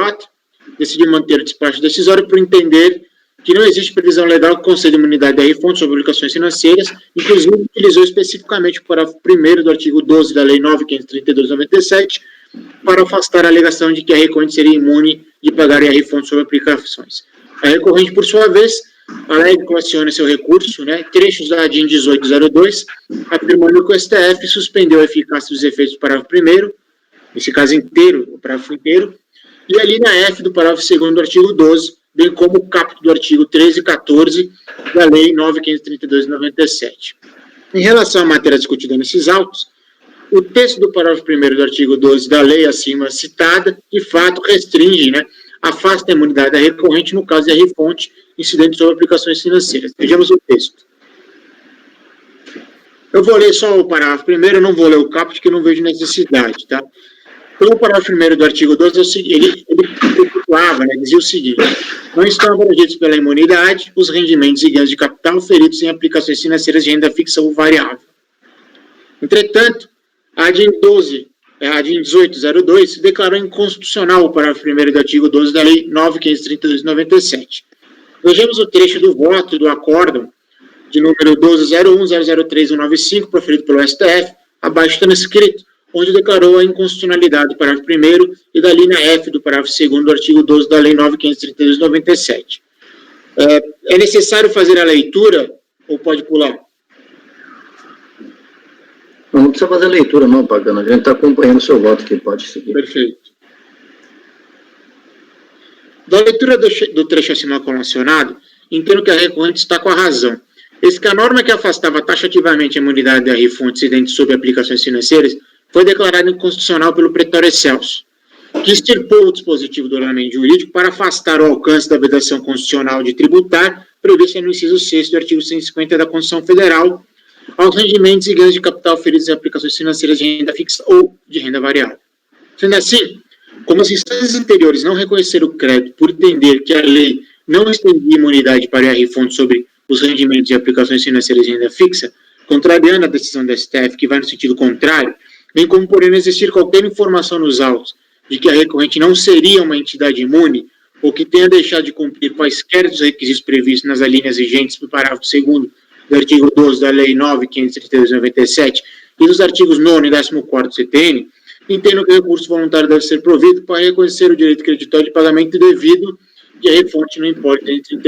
decidiu manter o despacho decisório por entender que não existe previsão legal que conceda imunidade da IR-fonte sobre obrigações financeiras, inclusive utilizou especificamente o parágrafo 1º do artigo 12 da Lei 9.532/97 para afastar a alegação de que a recorrente seria imune de pagar IR-fonte sobre aplicações. A recorrente, por sua vez, alega e questiona seu recurso, né, trechos da ADIM 1802, afirmando que o STF suspendeu a eficácia dos efeitos do parágrafo 1º, nesse caso inteiro, o parágrafo inteiro, e a linha F do parágrafo 2º do artigo 12, bem como o caput do artigo 13 e 14 da Lei 9.532/97. Em relação à matéria discutida nesses autos, o texto do parágrafo 1º do artigo 12 da lei acima citada, de fato, restringe, né, afasta a imunidade da recorrente no caso de IR-fonte incidente sobre aplicações financeiras. Vejamos o texto. Eu vou ler só o parágrafo 1º, não vou ler o caput, que eu não vejo necessidade, tá? Então, o parágrafo 1º do artigo 12 é o seguinte, ele preocupava, né, dizia o seguinte: não estão abrangidos pela imunidade os rendimentos e ganhos de capital feridos em aplicações financeiras de renda fixa ou variável. Entretanto, a ADIM 1802 declarou inconstitucional o parágrafo 1º do artigo 12 da Lei 9.532/97. Vejamos o trecho do voto do acórdão de número 12.01.003.195, proferido pelo STF, abaixo transcrito, onde declarou a inconstitucionalidade do parágrafo 1º e da linha F do parágrafo 2º do artigo 12 da Lei 9.532/97. É necessário fazer a leitura ou pode pular? Não precisa fazer a leitura, não, Pagano. A gente está acompanhando o seu voto aqui, pode seguir. Perfeito. Da leitura do trecho acima mencionado, entendo que a recorrente está com a razão. Eis que a norma que afastava taxativamente a imunidade da IR-fonte incidente sobre aplicações financeiras foi declarada inconstitucional pelo Pretório Excelso, que extirpou o dispositivo do ordenamento jurídico para afastar o alcance da vedação constitucional de tributar, prevista no inciso 6º do artigo 150 da Constituição Federal, aos rendimentos e ganhos de capital feridos em aplicações financeiras de renda fixa ou de renda variável. Sendo assim, como as instâncias anteriores não reconheceram o crédito por entender que a lei não estendia imunidade para a IR-fonte sobre os rendimentos e aplicações financeiras de renda fixa, contrariando a decisão do STF, que vai no sentido contrário, bem como por não existir qualquer informação nos autos de que a recorrente não seria uma entidade imune ou que tenha deixado de cumprir quaisquer dos requisitos previstos nas alíneas vigentes do parágrafo 2º do artigo 12 da Lei 9.532/97 e dos artigos 9º e 14º do CTN, entendo que o recurso voluntário deve ser provido para reconhecer o direito creditório de pagamento devido e a refonte no importe de R$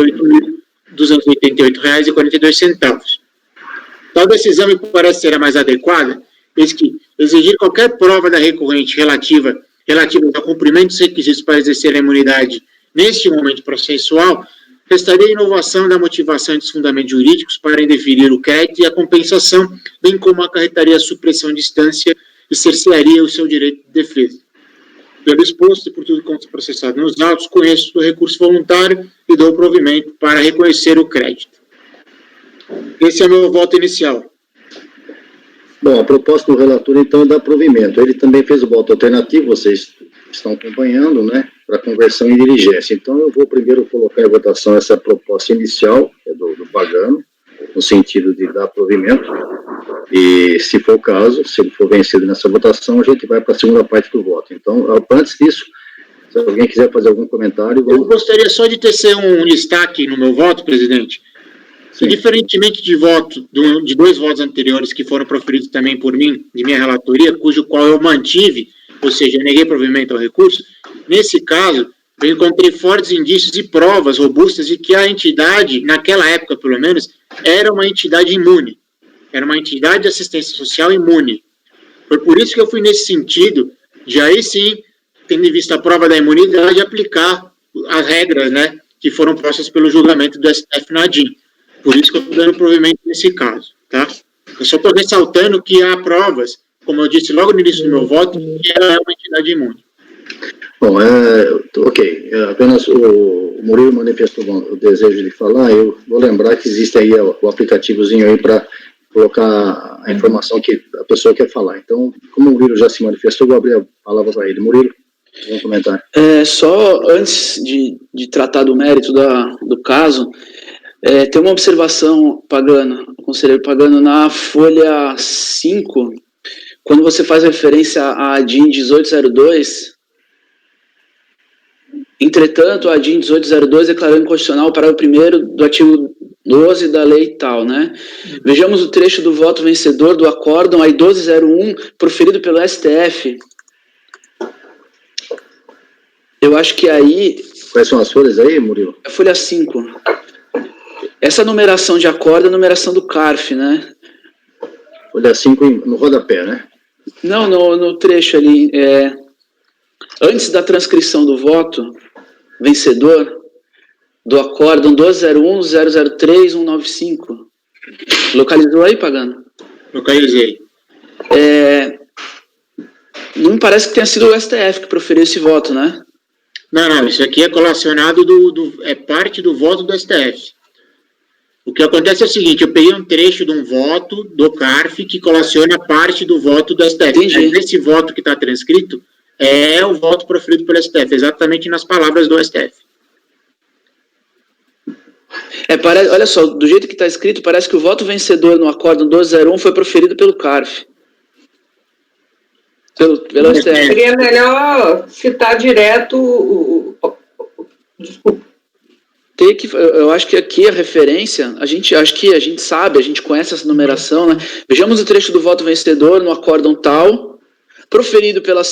38.288,42. Tal decisão me parece ser a mais adequada, eis que exigir qualquer prova da recorrente relativa ao cumprimento dos requisitos para exercer a imunidade neste momento processual restaria a inovação da motivação e dos fundamentos jurídicos para indeferir o crédito e a compensação, bem como acarretaria a supressão de instância e cercearia o seu direito de defesa. Pelo exposto e por tudo quanto processado nos autos, conheço o recurso voluntário e dou provimento para reconhecer o crédito. Esse é o meu voto inicial. Bom, a proposta do relator, então, é dar provimento. Ele também fez o voto alternativo, vocês estão acompanhando, né, para conversão em diligência. Então, eu vou primeiro colocar em votação essa proposta inicial, que é do Pagano, no sentido de dar provimento, e, se for o caso, se ele for vencido nessa votação, a gente vai para a segunda parte do voto. Então, antes disso, se alguém quiser fazer algum comentário... Eu gostaria só de tecer um destaque no meu voto, presidente. Que, diferentemente de dois votos anteriores que foram proferidos também por mim, de minha relatoria, cujo qual eu mantive, ou seja, neguei provimento ao recurso, nesse caso, eu encontrei fortes indícios e provas robustas de que a entidade, naquela época pelo menos, era uma entidade imune. Era uma entidade de assistência social imune. Foi por isso que eu fui nesse sentido, de aí sim, tendo em vista a prova da imunidade, aplicar as regras, né, que foram postas pelo julgamento do STF na ADIM. Por isso que eu estou dando provimento nesse caso, tá? Eu só estou ressaltando que há provas, como eu disse logo no início do meu voto, que ela é uma entidade imune. Bom, ok. Apenas o Murilo manifestou o desejo de falar. Eu vou lembrar que existe aí o aplicativozinho aí para colocar a informação que a pessoa quer falar. Então, como o Murilo já se manifestou, vou abrir a palavra para ele. Murilo, um comentário. Só antes de tratar do mérito do caso, tem uma observação, conselheiro Pagano, na folha 5, quando você faz referência à ADIM 1802, entretanto, a ADIM 1802 declarou inconstitucional o parágrafo 1º do artigo 12 da lei tal, né? Vejamos o trecho do voto vencedor do acórdão aí 1201, proferido pelo STF. Eu acho que aí... Quais são as folhas aí, Murilo? A folha 5. Essa numeração de acordo é a numeração do CARF, né? Folha 5 no rodapé, né? Não, no trecho ali. Antes da transcrição do voto vencedor, do acórdão 1201-003-195. Localizou aí, Pagano? Localizei. Não me parece que tenha sido o STF que proferiu esse voto, né? Não, isso aqui é colacionado é parte do voto do STF. O que acontece é o seguinte, eu peguei um trecho de um voto do CARF que colaciona parte do voto do STF. Entendi. Esse voto que está transcrito é o voto proferido pelo STF, exatamente nas palavras do STF. Olha só, do jeito que está escrito, parece que o voto vencedor no acórdão 1201 foi proferido pelo CARF. Pelo STF. Seria melhor citar direto desculpa. Eu acho que aqui a referência, a gente sabe, a gente conhece essa numeração, né? Vejamos o trecho do voto vencedor no acórdão tal, proferido pela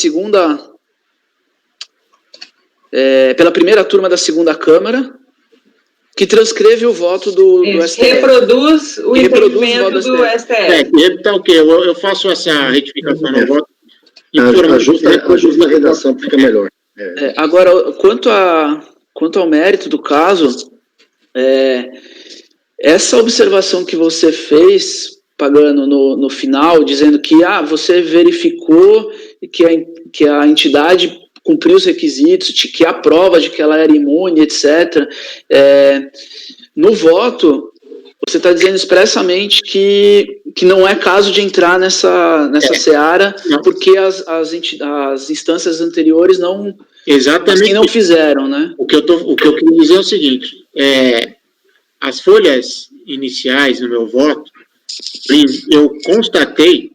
primeira turma da segunda Câmara, que transcreve o voto do STF. Reproduz o entendimento do STF. Então, o quê? Eu faço essa retificação no voto. Ajusta a redação, fica melhor. Agora, quanto ao mérito do caso, essa observação que você fez, Pagano, no final, dizendo que você verificou que a entidade cumpriu os requisitos, que há prova de que ela era imune, etc. No voto, você está dizendo expressamente que não é caso de entrar nessa seara, porque as instâncias anteriores não... Exatamente. Assim não fizeram, né? O que eu queria dizer é o seguinte, as folhas iniciais no meu voto, eu constatei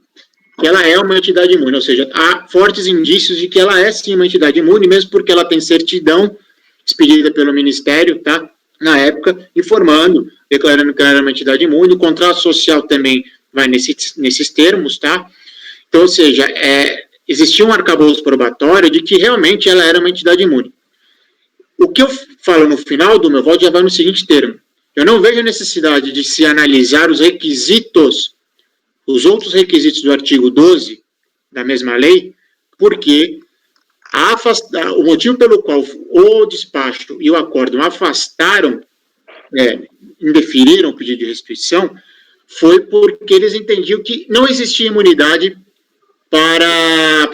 que ela é uma entidade imune, ou seja, há fortes indícios de que ela é sim uma entidade imune, mesmo porque ela tem certidão expedida pelo Ministério, tá, na época, informando, declarando que ela era uma entidade imune. O contrato social também vai nesses termos, tá? Então, ou seja, existia um arcabouço probatório de que realmente ela era uma entidade imune. O que eu falo no final do meu voto já vai no seguinte termo: eu não vejo a necessidade de se analisar os requisitos, os outros requisitos do artigo 12 da mesma lei, porque o motivo pelo qual o despacho e o acórdão afastaram, indeferiram o pedido de restrição, foi porque eles entendiam que não existia imunidade para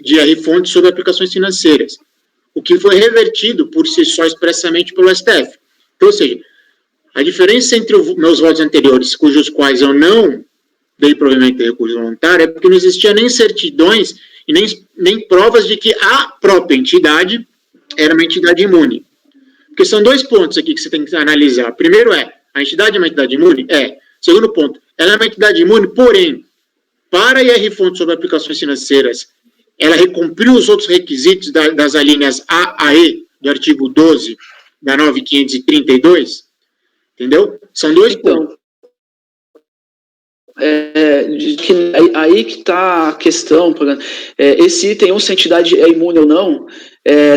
de R-Fontes sobre aplicações financeiras, o que foi revertido por si só expressamente pelo STF. Então, ou seja, a diferença entre os meus votos anteriores, cujos quais eu não dei provimento de recurso voluntário, é porque não existia nem certidões e nem provas de que a própria entidade era uma entidade imune. Porque são dois pontos aqui que você tem que analisar. Primeiro a entidade é uma entidade imune? Segundo ponto, ela é uma entidade imune, porém, para a IR-Fontes sobre aplicações financeiras, ela recumpriu os outros requisitos das alíneas A a E do artigo 12 da 9.532, entendeu? São dois pontos. Aí que está a questão, esse item, se a entidade é imune ou não,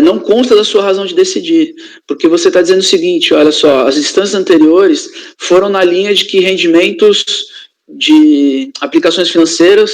não consta da sua razão de decidir, porque você está dizendo o seguinte: olha só, as instâncias anteriores foram na linha de que rendimentos de aplicações financeiras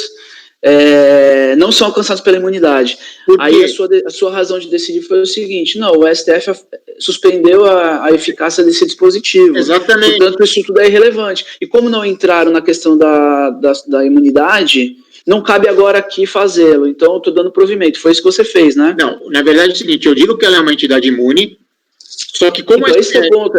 não são alcançados pela imunidade. Aí a sua razão de decidir foi o seguinte: não, o STF suspendeu a eficácia desse dispositivo. Exatamente. Portanto, isso tudo é irrelevante. E como não entraram na questão da imunidade, não cabe agora aqui fazê-lo. Então, eu estou dando provimento. Foi isso que você fez, né? Não, na verdade é o seguinte: eu digo que ela é uma entidade imune, só que como... Então, esse é o ponto.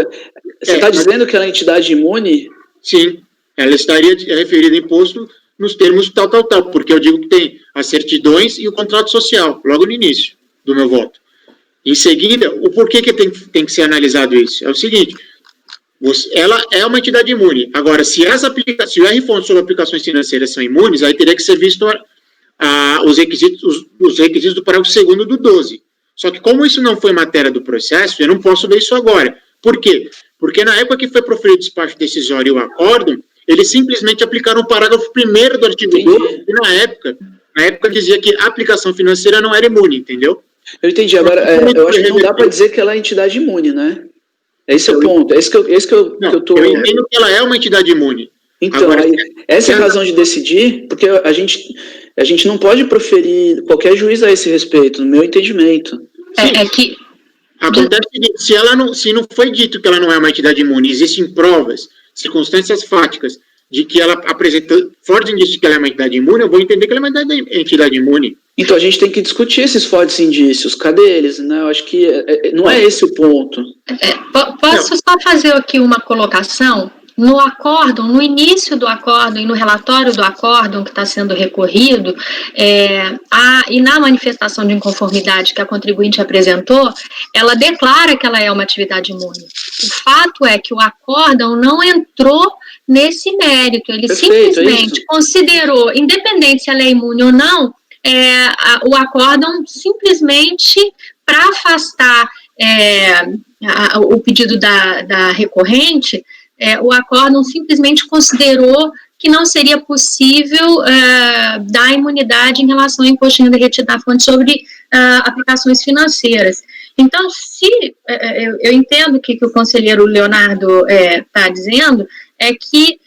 Você está dizendo que ela é entidade imune? Sim, ela estaria referida a imposto nos termos tal, porque eu digo que tem as certidões e o contrato social, logo no início do meu voto. Em seguida, o porquê que tem que ser analisado isso? É o seguinte: ela é uma entidade imune. Agora, se o R-Fontes sobre aplicações financeiras são imunes, aí teria que ser visto os requisitos do parágrafo 2º do 12. Só que como isso não foi matéria do processo, eu não posso ver isso agora. Por quê? Porque na época que foi proferido o despacho decisório e o acórdão, eles simplesmente aplicaram o parágrafo 1º do artigo 12, e na época dizia que a aplicação financeira não era imune, entendeu? Eu entendi. Agora, eu acho que não dá para dizer que ela é entidade imune, né? Esse é o ponto. Esse que eu tô... Eu entendo que ela é uma entidade imune. Então, agora, essa é a razão de decidir, porque a gente não pode proferir qualquer juízo a esse respeito, no meu entendimento. Que... Acontece que se não foi dito que ela não é uma entidade imune, existem provas, circunstâncias fáticas, de que ela apresenta fortes indícios de que ela é uma entidade imune, eu vou entender que ela é uma entidade imune. Então a gente tem que discutir esses fortes indícios. Cadê eles? Né? Eu acho que não é esse o ponto. Posso só fazer aqui uma colocação? No acórdão, no início do acórdão e no relatório do acórdão que está sendo recorrido, e na manifestação de inconformidade que a contribuinte apresentou, ela declara que ela é uma atividade imune. O fato é que o acórdão não entrou nesse mérito, ele simplesmente considerou, independente se ela é imune ou não, o acórdão simplesmente, para afastar o pedido da recorrente, o acórdão simplesmente considerou que não seria possível dar imunidade em relação ao imposto de renda retido na fonte sobre aplicações financeiras. Então, eu entendo que o conselheiro Leonardo está dizendo, é que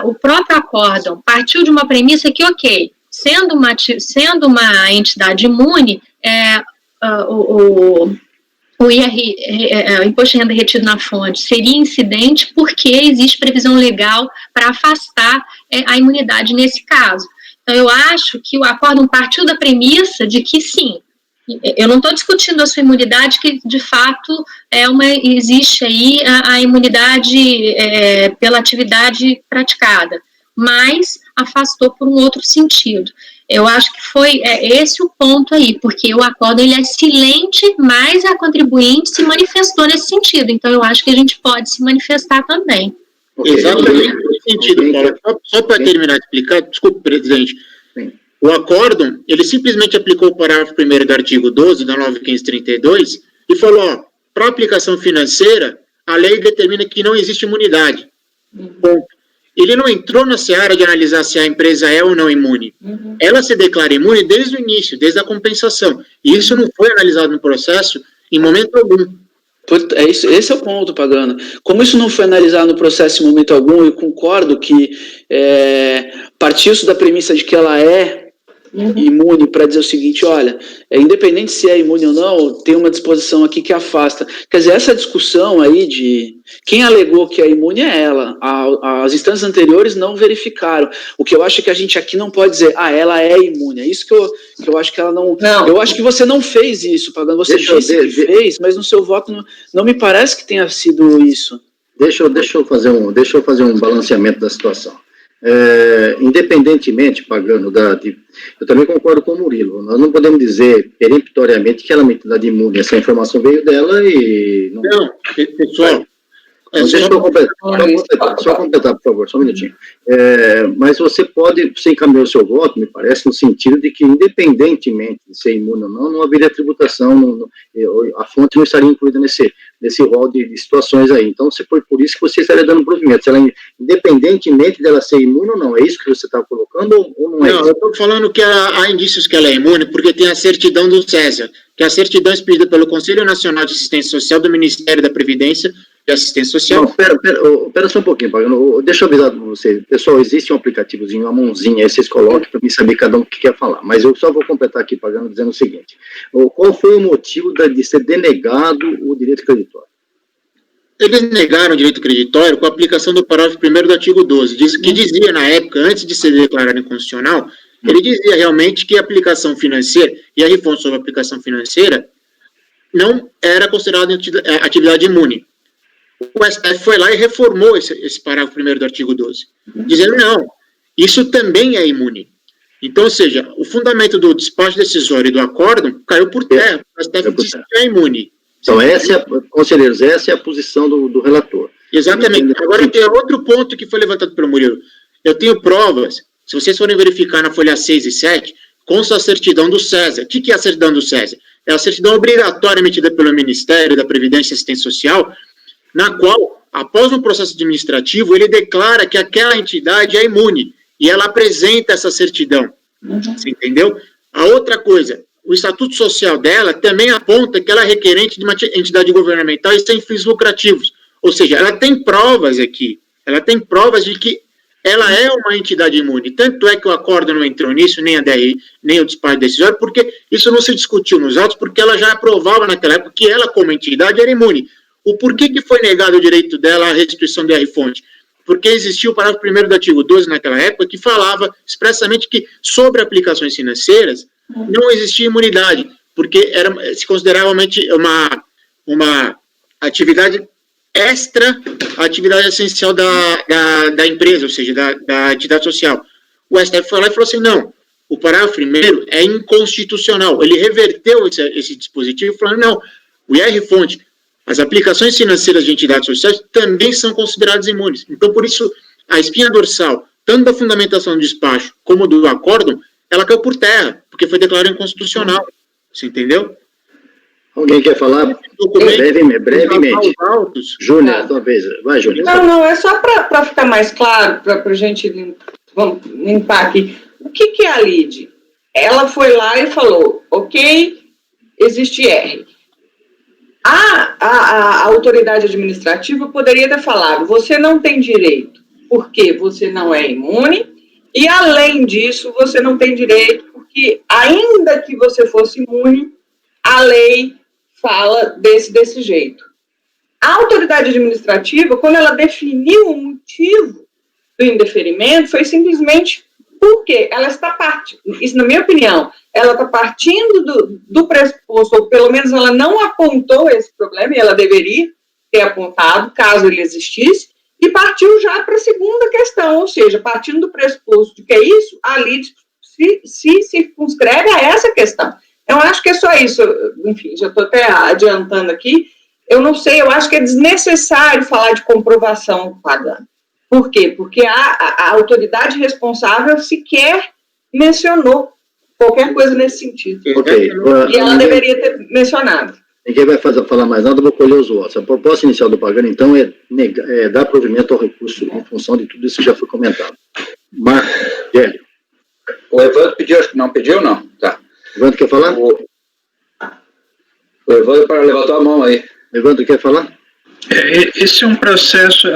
o próprio acórdão partiu de uma premissa que, ok, sendo uma entidade imune, o imposto de renda retido na fonte seria incidente porque existe previsão legal para afastar a imunidade nesse caso. Então, eu acho que o acórdão partiu da premissa de que, sim, eu não estou discutindo a sua imunidade, que, de fato, existe aí a imunidade pela atividade praticada, mas afastou por um outro sentido. Eu acho que foi esse o ponto aí, porque o acórdão ele é silente, mas a contribuinte se manifestou nesse sentido. Então, eu acho que a gente pode se manifestar também. Ok. Exatamente nesse sentido, Paulo. Só para terminar de explicar, desculpe, presidente. Sim. O acórdão, ele simplesmente aplicou o parágrafo 1º do artigo 12 da 9.532 e falou, ó, para aplicação financeira, a lei determina que não existe imunidade. Ponto. Ele não entrou na seara de analisar se a empresa é ou não imune. Ela se declara imune desde o início, desde a compensação. E isso não foi analisado no processo em momento algum. É isso, esse é o ponto, Pagano. Como isso não foi analisado no processo em momento algum, eu concordo que partiu-se da premissa de que ela é imune para dizer o seguinte, olha, independente se é imune ou não, tem uma disposição aqui que afasta. Quer dizer, essa discussão aí de quem alegou que é imune é ela. As instâncias anteriores não verificaram. O que eu acho é que a gente aqui não pode dizer, ela é imune. É isso que eu acho que ela não... Eu acho que você não fez isso, Pagano. Você disse que fez, mas no seu voto não me parece que tenha sido isso. Deixa eu fazer um balanceamento da situação. Independentemente, Pagano, eu também concordo com o Murilo. Nós não podemos dizer peremptoriamente que ela é uma entidade imune. Essa informação veio dela e... Não, pessoal... Deixa eu completar, por favor, só um minutinho. Mas você encaminhou o seu voto, me parece, no sentido de que, independentemente de ser imune ou não haveria tributação, a fonte não estaria incluída nesse rol de situações aí. Então, foi por isso que você estaria dando provimento. Se ela, independentemente dela ser imune ou não, é isso que você está colocando ou não é isso? Não, eu estou falando que há indícios que ela é imune, porque tem a certidão do César, que é a certidão expedida pelo Conselho Nacional de Assistência Social do Ministério da Previdência e Assistência Social. Não, pera só um pouquinho, Pagano. Deixa eu avisar para vocês. Pessoal, existe um aplicativozinho, uma mãozinha, aí vocês colocam para mim saber cada um o que quer falar. Mas eu só vou completar aqui, Pagano, dizendo o seguinte. Qual foi o motivo de ser denegado o direito creditório? Eles negaram o direito creditório com a aplicação do parágrafo 1º do artigo 12, que dizia, na época, antes de ser declarado inconstitucional, ele dizia realmente que a aplicação financeira, e a reforma sobre a aplicação financeira, não era considerada atividade imune. O STF foi lá e reformou esse parágrafo 1º do artigo 12, dizendo, não, isso também é imune. Então, ou seja, o fundamento do despacho decisório e do acórdão caiu por terra, o STF disse que é imune. Então, conselheiros, essa é a posição do relator. Exatamente. Agora, tem outro ponto que foi levantado pelo Murilo. Eu tenho provas, se vocês forem verificar na folha 6 e 7, consta a certidão do César. O que é a certidão do César? É a certidão obrigatória emitida pelo Ministério da Previdência e Assistência Social, na qual, após um processo administrativo, ele declara que aquela entidade é imune, e ela apresenta essa certidão. Você entendeu? A outra coisa, o estatuto social dela também aponta que ela é requerente de uma entidade governamental e sem fins lucrativos. Ou seja, ela tem provas aqui, ela tem provas de que ela é uma entidade imune. Tanto é que o acórdão não entrou nisso, nem a DRI, nem o despacho decisório, porque isso não se discutiu nos autos, porque ela já aprovava naquela época que ela, como entidade, era imune. O porquê que foi negado o direito dela à restituição do R-fonte? Porque existia o parágrafo 1º do artigo 12 naquela época que falava expressamente que sobre aplicações financeira não existia imunidade, porque se considerava uma atividade extra à atividade essencial da empresa, ou seja, da entidade social. O STF foi lá e falou assim, não, o parágrafo 1º é inconstitucional. Ele reverteu esse dispositivo falando, não, o IR-fonte, as aplicações financeiras de entidades sociais também são consideradas imunes. Então, por isso, a espinha dorsal, tanto da fundamentação do despacho como do acórdão, ela caiu por terra, porque foi declarada inconstitucional. Você entendeu? Alguém quer falar? Brevemente. Júnior, talvez. Vai, Júnior. Não, é só para ficar mais claro, para a gente limpar aqui. O que é a LIDE? Ela foi lá e falou, ok, existe R. A autoridade administrativa poderia ter falado, você não tem direito, porque você não é imune, e além disso, você não tem direito, porque ainda que você fosse imune, a lei fala desse jeito. A autoridade administrativa, quando ela definiu o motivo do indeferimento, foi simplesmente porque ela está partindo, isso na minha opinião, ela está partindo do pressuposto, ou pelo menos ela não apontou esse problema, e ela deveria ter apontado, caso ele existisse, e partiu já para a segunda questão, ou seja, partindo do pressuposto de que é isso, a LIDE se circunscreve a essa questão. Eu acho que é só isso, enfim, já estou até adiantando aqui, eu não sei, eu acho que é desnecessário falar de comprovação pagana. Por quê? Porque a autoridade responsável sequer mencionou qualquer coisa nesse sentido. Ok. E ela deveria ter mencionado. Ninguém vai falar mais nada, vou colher os votos. A proposta inicial do pagano, então, é dar provimento ao recurso em função de tudo isso que já foi comentado. Marco, Gélio. O Evandro pediu, acho que não pediu, não? Tá. Evandro quer falar? O Evandro levantou a mão aí. Evandro quer falar? Esse é um processo,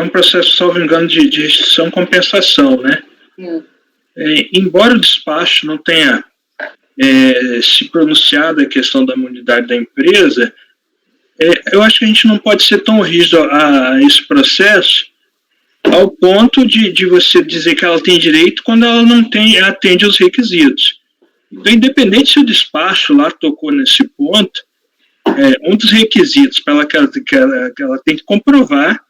salvo engano, de restituição e compensação, né? Embora o despacho não tenha se pronunciado a questão da imunidade da empresa, eu acho que a gente não pode ser tão rígido a esse processo ao ponto de você dizer que ela tem direito quando ela não atende aos requisitos. Então, independente se o despacho lá tocou nesse ponto, um dos requisitos para que ela tem que comprovar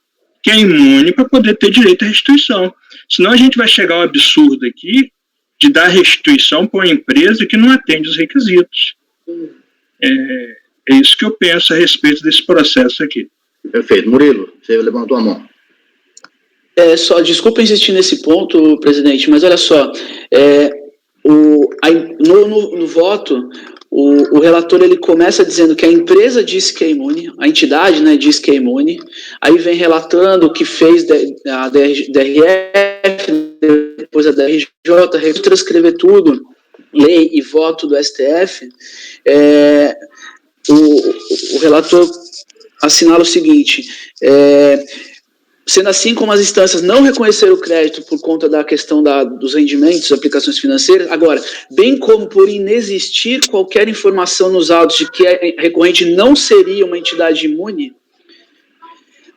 que é imune para poder ter direito à restituição. Senão a gente vai chegar ao absurdo aqui de dar restituição para uma empresa que não atende os requisitos. É isso que eu penso a respeito desse processo aqui. Perfeito. Murilo, você levantou a mão. Desculpa insistir nesse ponto, presidente, mas olha só, no voto, o relator ele começa dizendo que a empresa disse que é imune, a entidade, né, diz que é imune, aí vem relatando o que fez a DRF, depois a DRJ, transcrever tudo, lei e voto do STF, o relator assinala o seguinte: sendo assim como as instâncias não reconheceram o crédito por conta da questão dos rendimentos, aplicações financeiras, agora, bem como por inexistir qualquer informação nos autos de que a recorrente não seria uma entidade imune,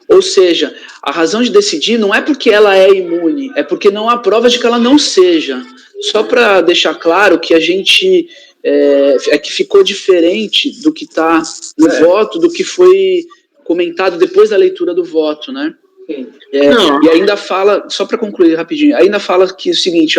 ou seja, a razão de decidir não é porque ela é imune, é porque não há prova de que ela não seja. Só para deixar claro que a gente que ficou diferente do que está no voto, do que foi comentado depois da leitura do voto, né? E ainda fala, só para concluir rapidinho, ainda fala que o seguinte,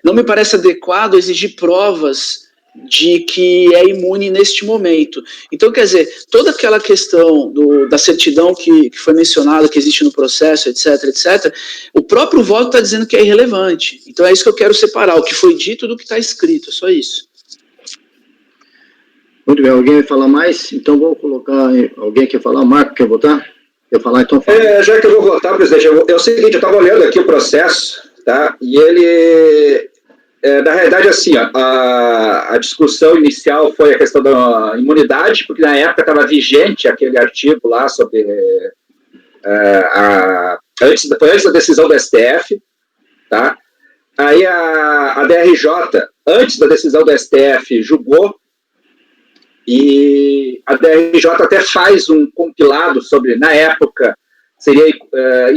não me parece adequado exigir provas de que é imune neste momento. Então, quer dizer, toda aquela questão da certidão que foi mencionada, que existe no processo, etc., o próprio voto está dizendo que é irrelevante. Então, é isso que eu quero separar, o que foi dito do que está escrito, só isso. Muito bem, alguém vai falar mais? Então, vou colocar, alguém quer falar? Marco, quer votar? Quer falar? Então, fala. Já que eu vou votar, presidente, é o seguinte, eu estava olhando aqui o processo, tá? E ele... na realidade, assim, a discussão inicial foi a questão da imunidade, porque na época estava vigente aquele artigo lá sobre... foi antes da decisão do STF, tá? Aí a DRJ, antes da decisão do STF, julgou, e a DRJ até faz um compilado sobre, na época, seria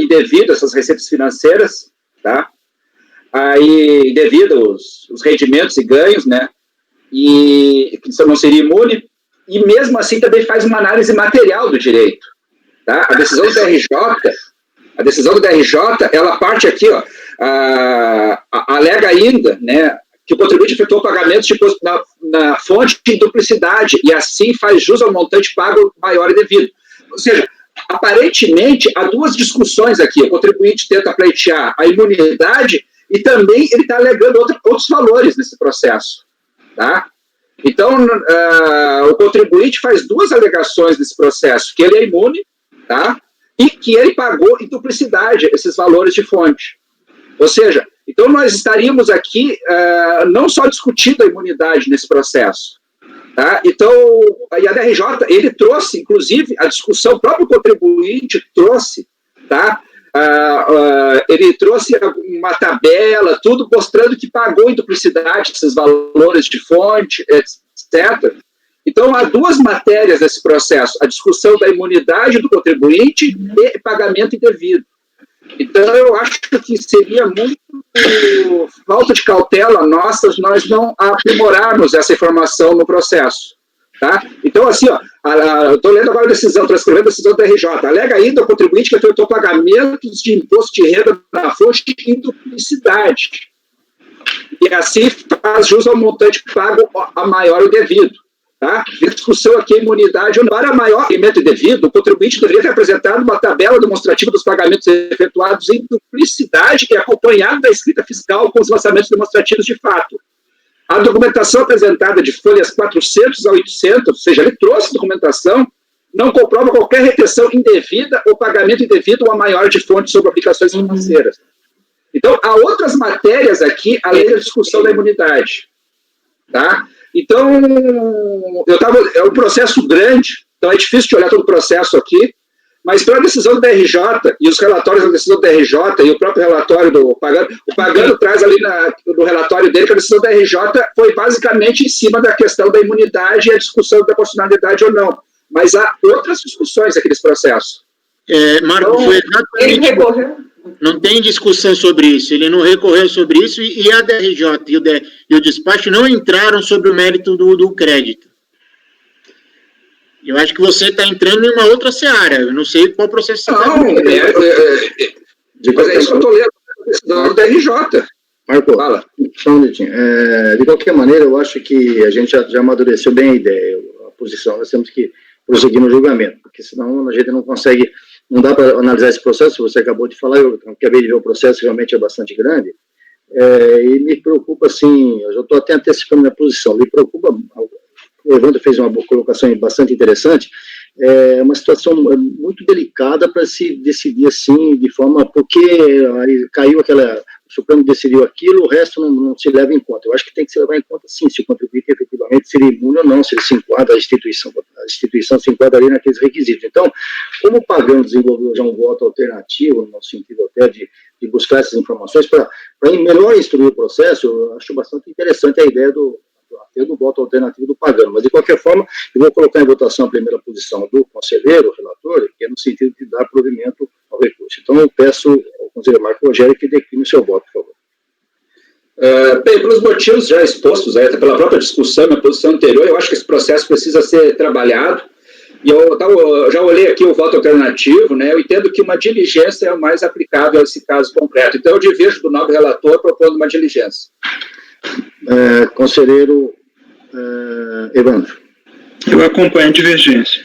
indevido essas receitas financeiras, tá? Aí, devido os rendimentos e ganhos, né, e que não seria imune, e mesmo assim também faz uma análise material do direito, tá? A decisão do DRJ, ela parte aqui, alega ainda, né, que o contribuinte efetuou pagamentos na fonte de duplicidade, e assim faz jus ao montante pago maior e devido. Ou seja, aparentemente, há duas discussões aqui. O contribuinte tenta pleitear a imunidade e também ele está alegando outros valores nesse processo, tá? Então, o contribuinte faz duas alegações nesse processo, que ele é imune, tá? E que ele pagou em duplicidade esses valores de fonte. Ou seja, então nós estaríamos aqui não só discutindo a imunidade nesse processo, tá? Então, a DRJ, ele trouxe, inclusive, a discussão, o próprio contribuinte trouxe, tá? Ele trouxe uma tabela, tudo mostrando que pagou em duplicidade esses valores de fonte, etc. Então, há duas matérias nesse processo, a discussão da imunidade do contribuinte e pagamento indevido. Então, eu acho que seria muito falta de cautela nossa nós não aprimorarmos essa informação no processo. Tá? Então, assim, eu estou lendo agora a decisão, transcrevendo a decisão da RJ. Alega ainda o contribuinte que efetuou pagamentos de imposto de renda na fonte em duplicidade. E assim faz jus ao montante pago a maior o devido. Tá? A discussão aqui é imunidade. Para maior pagamento indevido, o contribuinte deveria ter apresentado uma tabela demonstrativa dos pagamentos efetuados em duplicidade e acompanhado da escrita fiscal com os lançamentos demonstrativos de fato. A documentação apresentada de folhas 400 a 800, ou seja, ele trouxe documentação, não comprova qualquer retenção indevida ou pagamento indevido ou a maior de fonte sobre aplicações financeiras. Então, há outras matérias aqui, além da discussão da imunidade. Tá? Então, é um processo grande, então é difícil de olhar todo o processo aqui, mas pela decisão do DRJ e os relatórios da decisão do DRJ e o próprio relatório do Pagano, o Pagano traz ali no relatório dele que a decisão do DRJ foi basicamente em cima da questão da imunidade e a discussão da constitucionalidade ou não. Mas há outras discussões aqui nesse processo. Marco, Então, foi exatamente... Ele recorreu. Não tem discussão sobre isso, ele não recorreu sobre isso e a DRJ e o despacho não entraram sobre o mérito do crédito. Eu acho que você está entrando em uma outra seara, eu não sei qual processo você está. Não, mas é isso que eu estou lendo, a decisão do DRJ. Marco, Fala. só um minutinho. De qualquer maneira, eu acho que a gente já amadureceu bem a ideia, a posição. Nós temos que prosseguir no julgamento, porque senão a gente não consegue, não dá para analisar esse processo. Você acabou de falar, eu acabei de ver o processo, realmente é bastante grande, e me preocupa, assim, eu já estou até antecipando minha posição, me preocupa, o Evandro fez uma colocação bastante interessante, é uma situação muito delicada para se decidir assim, de forma, porque aí caiu aquela, o Supremo decidiu aquilo, o resto não se leva em conta. Eu acho que tem que se levar em conta, sim, se o contribuinte efetivamente seria imune ou não, se ele se enquadra, a instituição se enquadraria naqueles requisitos. Então, como o Pagano desenvolveu já um voto alternativo, no sentido até de buscar essas informações, para melhor instruir o processo, eu acho bastante interessante a ideia do voto alternativo do Pagano, mas de qualquer forma, eu vou colocar em votação a primeira posição do conselheiro, o relator, que é no sentido de dar provimento ao recurso. Então, eu peço ao conselheiro Marco Rogério que decline o seu voto, por favor. Bem, pelos motivos já expostos, até pela própria discussão na posição anterior, eu acho que esse processo precisa ser trabalhado, e eu já olhei aqui o voto alternativo, né, eu entendo que uma diligência é o mais aplicável a esse caso concreto, então eu diverjo do nobre relator propondo uma diligência. Conselheiro Evandro. Eu acompanho a divergência.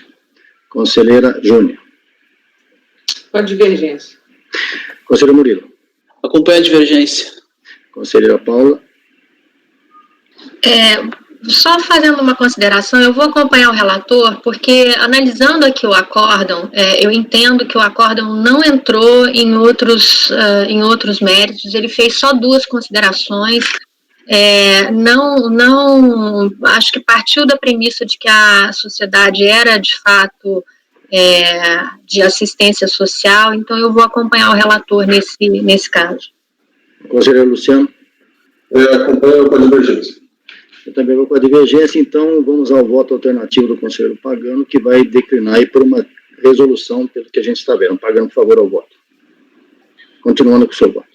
Conselheira Júnior. Com a divergência. Conselheiro Murilo. Acompanho a divergência. Conselheira Paula. Só fazendo uma consideração, eu vou acompanhar o relator, porque analisando aqui o acórdão, eu entendo que o acórdão não entrou em outros méritos, ele fez só duas considerações. Não acho que partiu da premissa de que a sociedade era de fato de assistência social, então eu vou acompanhar o relator nesse caso. Conselheiro Luciano. Acompanho com a divergência. Eu também vou com a divergência, então vamos ao voto alternativo do conselheiro Pagano, que vai declinar aí por uma resolução, pelo que a gente está vendo. Pagano, por favor, ao voto. Continuando com o seu voto.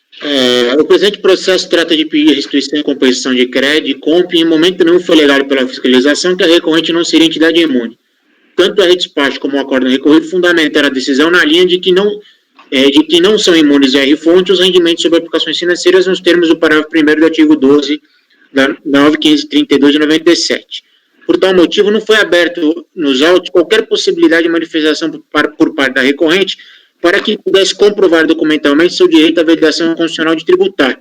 O presente processo trata de pedir restituição e composição de crédito e compra, e em momento nenhum foi alegado pela fiscalização que a recorrente não seria entidade imune. Tanto a redespacho como o acórdão recorrido fundamentaram a decisão na linha de que não são imunes de R-fonte os rendimentos sobre aplicações financeiras nos termos do parágrafo 1º do artigo 12 da 9.532 de 97. Por tal motivo, não foi aberto nos autos qualquer possibilidade de manifestação por parte da recorrente para que pudesse comprovar documentalmente seu direito à validação constitucional de tributário.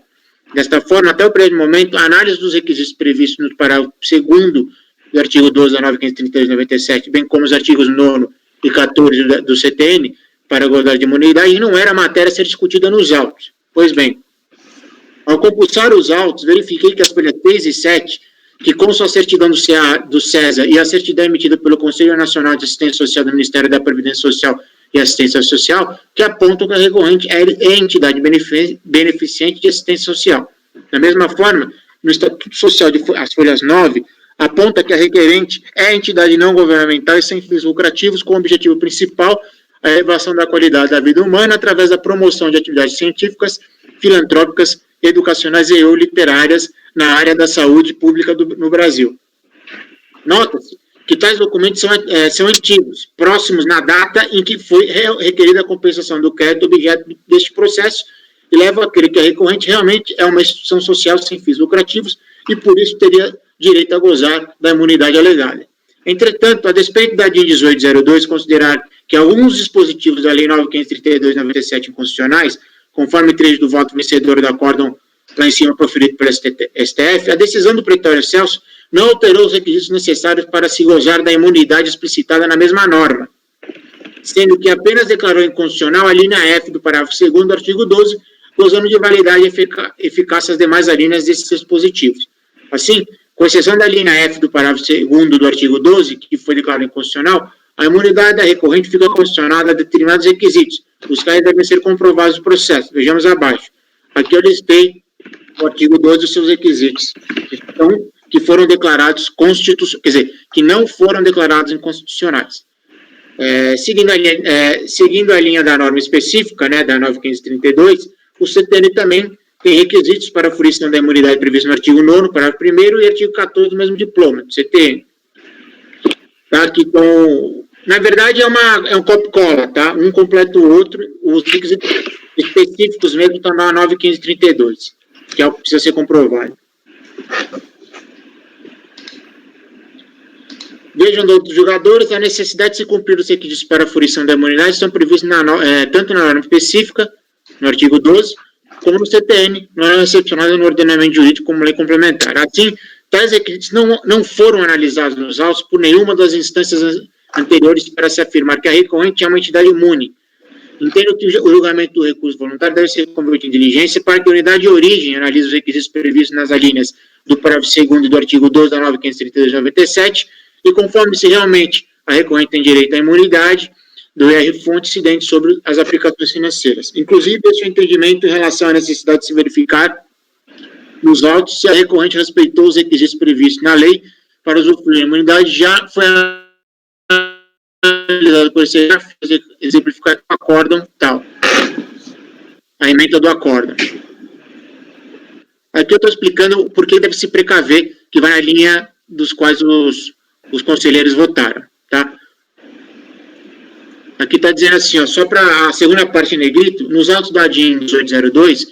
Desta forma, até o presente momento, a análise dos requisitos previstos no parágrafo 2º do artigo 12 da 9.532 de 97, bem como os artigos 9º e 14 do CTN, para a igualdade de imunidade, não era matéria a ser discutida nos autos. Pois bem, ao compulsar os autos, verifiquei que as folhas 3 e 7, que constam a certidão do CESA e a certidão emitida pelo Conselho Nacional de Assistência Social do Ministério da Previdência Social e Assistência Social, que apontam que a recorrente é entidade beneficente de assistência social. Da mesma forma, no Estatuto Social, as folhas 9, aponta que a requerente é entidade não governamental e sem fins lucrativos, com o objetivo principal a elevação da qualidade da vida humana através da promoção de atividades científicas, filantrópicas, educacionais e ou literárias na área da saúde pública no Brasil. Nota-se que tais documentos são antigos, próximos na data em que foi requerida a compensação do crédito objeto deste processo, e levam a crer que a recorrente realmente é uma instituição social sem fins lucrativos e, por isso, teria direito a gozar da imunidade alegada. Entretanto, a despeito da DIN 1802 considerar que alguns dispositivos da Lei 9.532 e 97 inconstitucionais, conforme trecho do voto vencedor do acórdão lá em cima proferido pelo STF, a decisão do Pretório Celso não alterou os requisitos necessários para se gozar da imunidade explicitada na mesma norma, sendo que apenas declarou inconstitucional a linha F do parágrafo 2º do artigo 12, gozando de validade e eficácia as demais alíneas desses dispositivos. Assim, com exceção da linha F do parágrafo 2º do artigo 12, que foi declarado inconstitucional, a imunidade da recorrente fica condicionada a determinados requisitos, os quais devem ser comprovados no processo. Vejamos abaixo. Aqui eu listei o artigo 12 dos seus requisitos, que foram declarados que não foram declarados inconstitucionais. Seguindo a linha da norma específica, né, da 9.532, o CTN também tem requisitos para a fruição da imunidade prevista no artigo 9º, parágrafo 1º e artigo 14 do mesmo diploma, do CTN. Tá? Aqui, então, na verdade, é um copo-cola, tá? Um completa o outro, os requisitos específicos mesmo estão na 9.532, que é o que precisa ser comprovado. Vejam, outros jogadores, a necessidade de se cumprir os requisitos para a fruição da imunidade estão previstos tanto na norma específica, no artigo 12, como no CTN, não excepcionado no ordenamento jurídico como lei complementar. Assim, tais requisitos não foram analisados nos autos por nenhuma das instâncias anteriores para se afirmar que a recorrente é uma entidade imune. Entendo que o julgamento do recurso voluntário deve ser convertido em diligência para que a unidade de origem analise os requisitos previstos nas alíneas do parágrafo 2º do artigo 12 da 9.532 e 97, e conforme se realmente a recorrente tem direito à imunidade do IR-fonte incidente sobre as aplicações financeiras. Inclusive, esse é o entendimento em relação à necessidade de se verificar nos autos se a recorrente respeitou os requisitos previstos na lei para usufruir da imunidade, já foi analisado por esse exemplificar o acórdão tal. A emenda do acórdão. Aqui eu estou explicando por que deve se precaver, que vai na linha dos quais os conselheiros votaram, tá? Aqui está dizendo assim, ó, só para a segunda parte em negrito, nos autos da DIN 1802,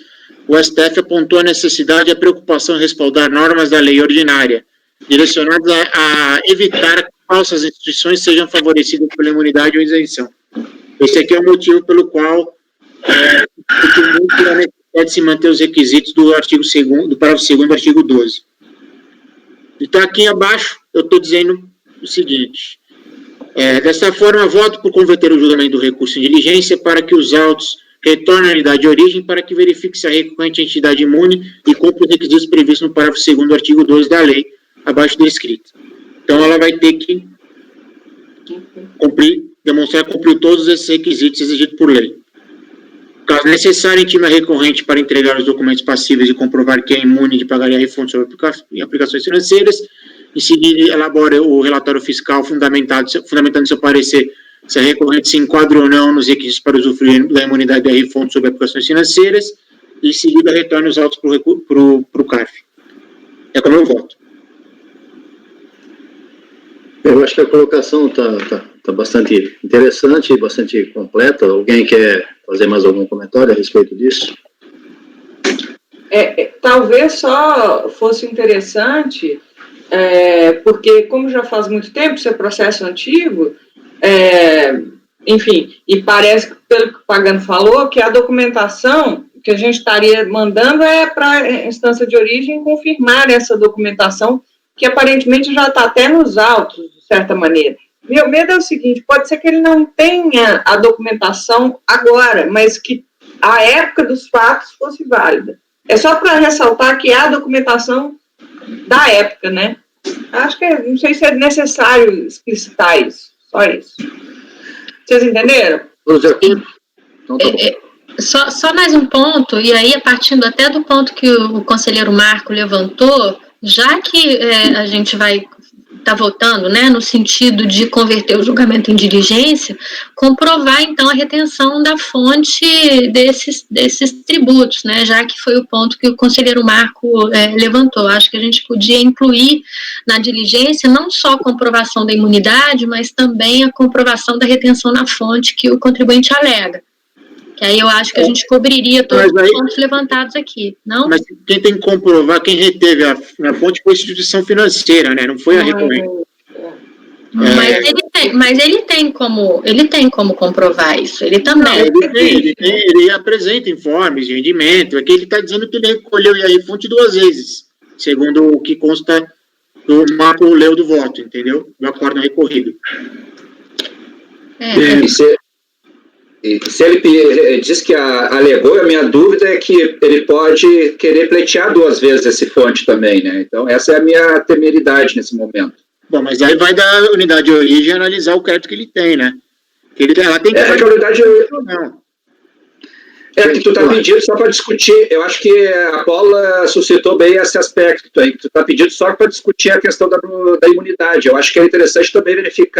o STF apontou a necessidade e a preocupação em respaldar normas da lei ordinária, direcionadas a evitar que falsas instituições sejam favorecidas pela imunidade ou isenção. Esse aqui é o motivo pelo qual a necessidade de se manter os requisitos do artigo 2º, do parágrafo 2º do artigo 12. Então, aqui abaixo, eu estou dizendo o seguinte: dessa forma, voto por converter o julgamento do recurso em diligência para que os autos retornem à unidade de origem para que verifique se a recorrente é entidade imune e cumpra os requisitos previstos no parágrafo 2º do artigo 12 da lei, abaixo descrito. Então, ela vai ter que demonstrar que cumpriu todos esses requisitos exigidos por lei. Caso necessário, intime a recorrente para entregar os documentos passíveis e comprovar que é imune de pagar IR-fonte sobre aplicações financeiras. Em seguida, elabora o relatório fiscal fundamentando seu parecer se a recorrente se enquadra ou não nos requisitos para usufruir da imunidade de IR-fonte sobre aplicações financeiras. E, em seguida, retorna os autos para o CARF. É como eu voto. Eu acho que a colocação está bastante interessante, bastante completa. Alguém quer fazer mais algum comentário a respeito disso? Talvez só fosse interessante, porque como já faz muito tempo, isso é processo antigo, enfim, e parece, pelo que o Pagano falou, que a documentação que a gente estaria mandando é para a instância de origem confirmar essa documentação, que aparentemente já está até nos autos, de certa maneira. Meu medo é o seguinte: pode ser que ele não tenha a documentação agora, mas que a época dos fatos fosse válida. É só para ressaltar que há a documentação da época, né? Acho que não sei se é necessário explicitar isso, só isso. Vocês entenderam? Então, tá bom. Só mais um ponto, e aí, partindo até do ponto que o conselheiro Marco levantou, já que a gente vai estar votando, né, no sentido de converter o julgamento em diligência, comprovar, então, a retenção da fonte desses tributos, né, já que foi o ponto que o conselheiro Marco levantou. Acho que a gente podia incluir na diligência não só a comprovação da imunidade, mas também a comprovação da retenção na fonte que o contribuinte alega. Que aí eu acho que a gente cobriria todos os pontos levantados aqui, não? Mas quem tem que comprovar, quem reteve a fonte foi a instituição financeira, né? Não foi a recorrente. Mas ele tem como comprovar isso. Ele também. Ele apresenta informes de rendimento. Aqui ele está dizendo que ele recolheu o IR-fonte 2 vezes, segundo o que consta do Marco Leu do voto, entendeu? Do acórdão recorrido. E se ele diz que alegou, a minha dúvida é que ele pode querer pleitear 2 vezes esse fonte também, né? Então, essa é a minha temeridade nesse momento. Bom, mas aí vai da unidade de origem analisar o crédito que ele tem, né? Ela tem que que a unidade... Não. Que tu está pedindo só para discutir. Eu acho que a Paula suscitou bem esse aspecto aí, que tu está pedindo só para discutir a questão da imunidade. Eu acho que é interessante também verificar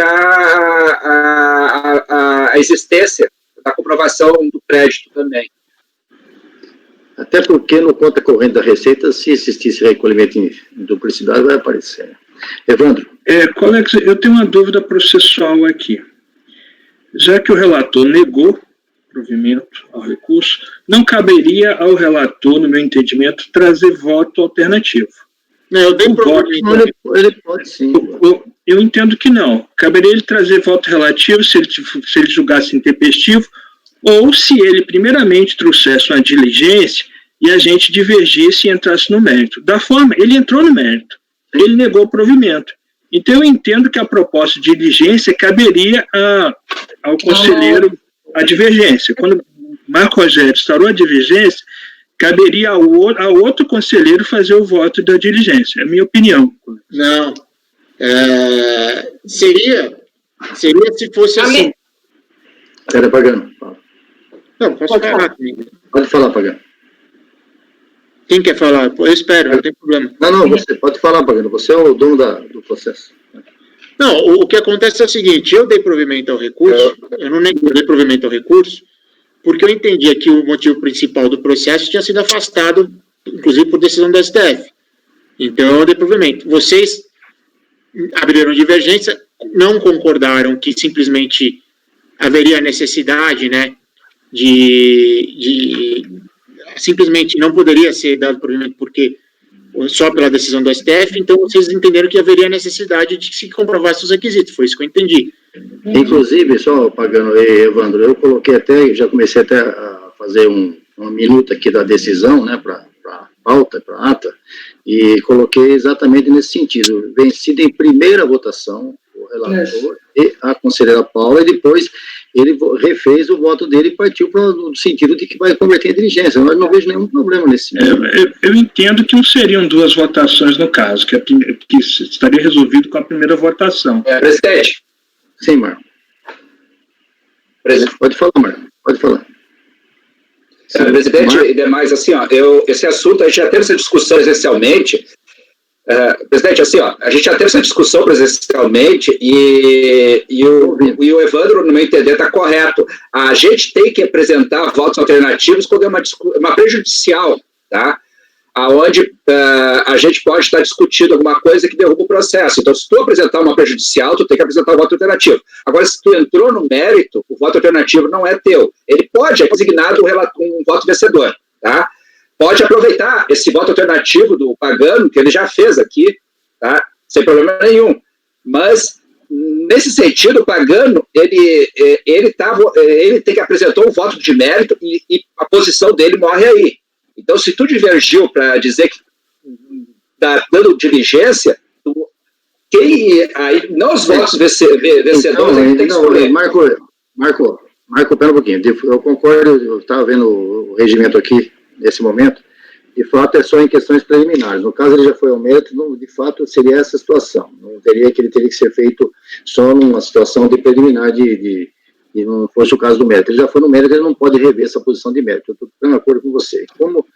a existência da comprovação do crédito também. Até porque no conta corrente da Receita, se existisse recolhimento em duplicidade, vai aparecer. Evandro. Colegas, eu tenho uma dúvida processual aqui. Já que o relator negou provimento ao recurso, não caberia ao relator, no meu entendimento, trazer voto alternativo. Não, eu dei provimento. Ele pode sim. Eu entendo que não. Caberia ele trazer voto relativo se ele julgasse intempestivo, ou se ele primeiramente trouxesse uma diligência e a gente divergisse e entrasse no mérito. Da forma, ele entrou no mérito. Ele negou o provimento. Então, eu entendo que a proposta de diligência caberia ao conselheiro a divergência. Quando Marco Rogério instaurou a divergência, caberia ao outro conselheiro fazer o voto da diligência. É a minha opinião. Não. Seria se fosse assim. Espera, Pagano. Não, posso falar. Pode falar, Pagano. Quem quer falar? Eu espero, não tem problema. Não, você pode falar, Pagano. Você é o dono do processo. Não, o que acontece é o seguinte, eu dei provimento ao recurso, eu não neguei, eu dei provimento ao recurso, porque eu entendia que o motivo principal do processo tinha sido afastado, inclusive por decisão do STF. Então, eu dei provimento. Vocês abriram divergência, não concordaram que simplesmente haveria necessidade, né, simplesmente não poderia ser dado provimento porque só pela decisão do STF, então vocês entenderam que haveria necessidade de se comprovasse os requisitos, foi isso que eu entendi. Inclusive, só Pagano e Evandro, eu coloquei já comecei até a fazer uma minuta aqui da decisão, né, para pauta, para ata, e coloquei exatamente nesse sentido, vencido em primeira votação, o relator e a conselheira Paula, e depois ele refez o voto dele e partiu para o sentido de que vai converter em diligência. Eu não vejo nenhum problema nesse sentido. Eu entendo que não seriam 2 votações no caso, que estaria resolvido com a primeira votação. Presidente. Sim, Marco. Presidente. Pode falar, Marco. Pode falar. Presidente, e demais, assim, esse assunto, a gente já teve essa discussão presencialmente. Presidente, assim, a gente já teve essa discussão presencialmente e o Evandro, no meu entender, está correto. A gente tem que apresentar votos alternativos quando é uma prejudicial, tá? Onde a gente pode estar discutindo alguma coisa que derruba o processo. Então, se tu apresentar uma prejudicial, tu tem que apresentar um voto alternativo. Agora, se tu entrou no mérito, o voto alternativo não é teu. Ele pode é designado um voto vencedor, tá? Pode aproveitar esse voto alternativo do Pagano, que ele já fez aqui, tá? Sem problema nenhum. Mas, nesse sentido, o Pagano, ele tem que apresentar um voto de mérito e a posição dele morre aí. Então, se tu divergiu para dizer que dando diligência, não os votos vencedores, então, tem que escolher. Marco, pera um pouquinho. Eu concordo, eu estava vendo o regimento aqui, nesse momento, de fato é só em questões preliminares. No caso, ele já foi ao mérito, de fato, seria essa situação. Não teria que ele teria que ser feito só numa situação de preliminar, e não fosse o caso do mérito. Ele já foi no mérito, ele não pode rever essa posição de mérito. Eu estou de acordo com você. Como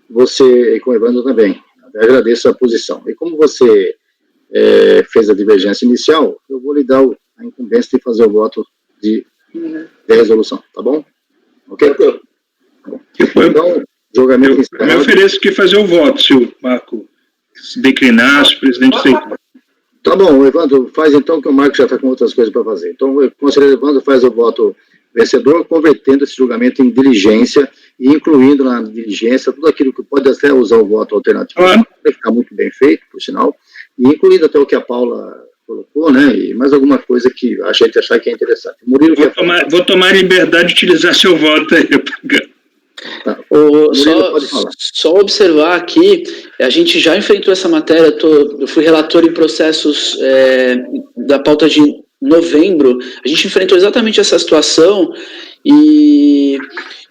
você, e com o Evandro também, eu agradeço a posição. E como você fez a divergência inicial, eu vou lhe dar a incumbência de fazer o voto de resolução, tá bom? Ok? Então, julgamento encerrado. Eu me ofereço que fazer o voto, se o Marco se declinar, se o presidente aceitar. Tá bom, Evandro, faz então, que o Marco já está com outras coisas para fazer. Então, o conselheiro Evandro faz o voto vencedor, convertendo esse julgamento em diligência e incluindo na diligência tudo aquilo que pode até usar o voto alternativo, vai ficar muito bem feito, por sinal, e incluindo até o que a Paula colocou, né? E mais alguma coisa que a gente achar que é interessante. Murilo, vou tomar liberdade de utilizar seu voto aí, Pagano. Tá. Só observar aqui, a gente já enfrentou essa matéria, eu fui relator em processos da pauta de novembro, a gente enfrentou exatamente essa situação e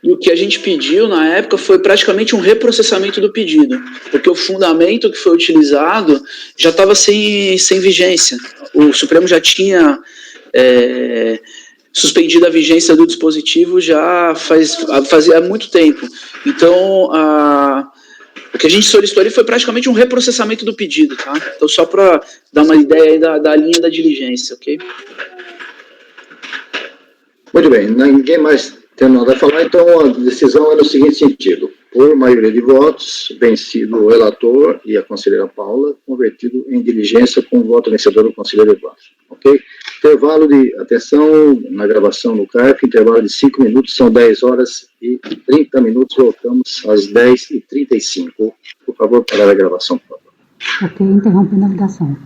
o que a gente pediu na época foi praticamente um reprocessamento do pedido, porque o fundamento que foi utilizado já estava sem vigência. O Supremo já tinha suspendido a vigência do dispositivo já fazia muito tempo. Então, o que a gente solicitou ali foi praticamente um reprocessamento do pedido, tá? Então, só para dar uma ideia aí da linha da diligência, ok? Muito bem, ninguém mais tem nada a falar, então a decisão é no seguinte sentido: por maioria de votos, vencido o relator e a conselheira Paula, convertido em diligência com o voto vencedor do conselheiro Eduardo, ok? Intervalo de atenção na gravação no CARF, intervalo de 5 minutos, são 10 horas e 30 minutos, voltamos às 10h35. Por favor, parar a gravação, por favor. Ok, interrompendo a ligação.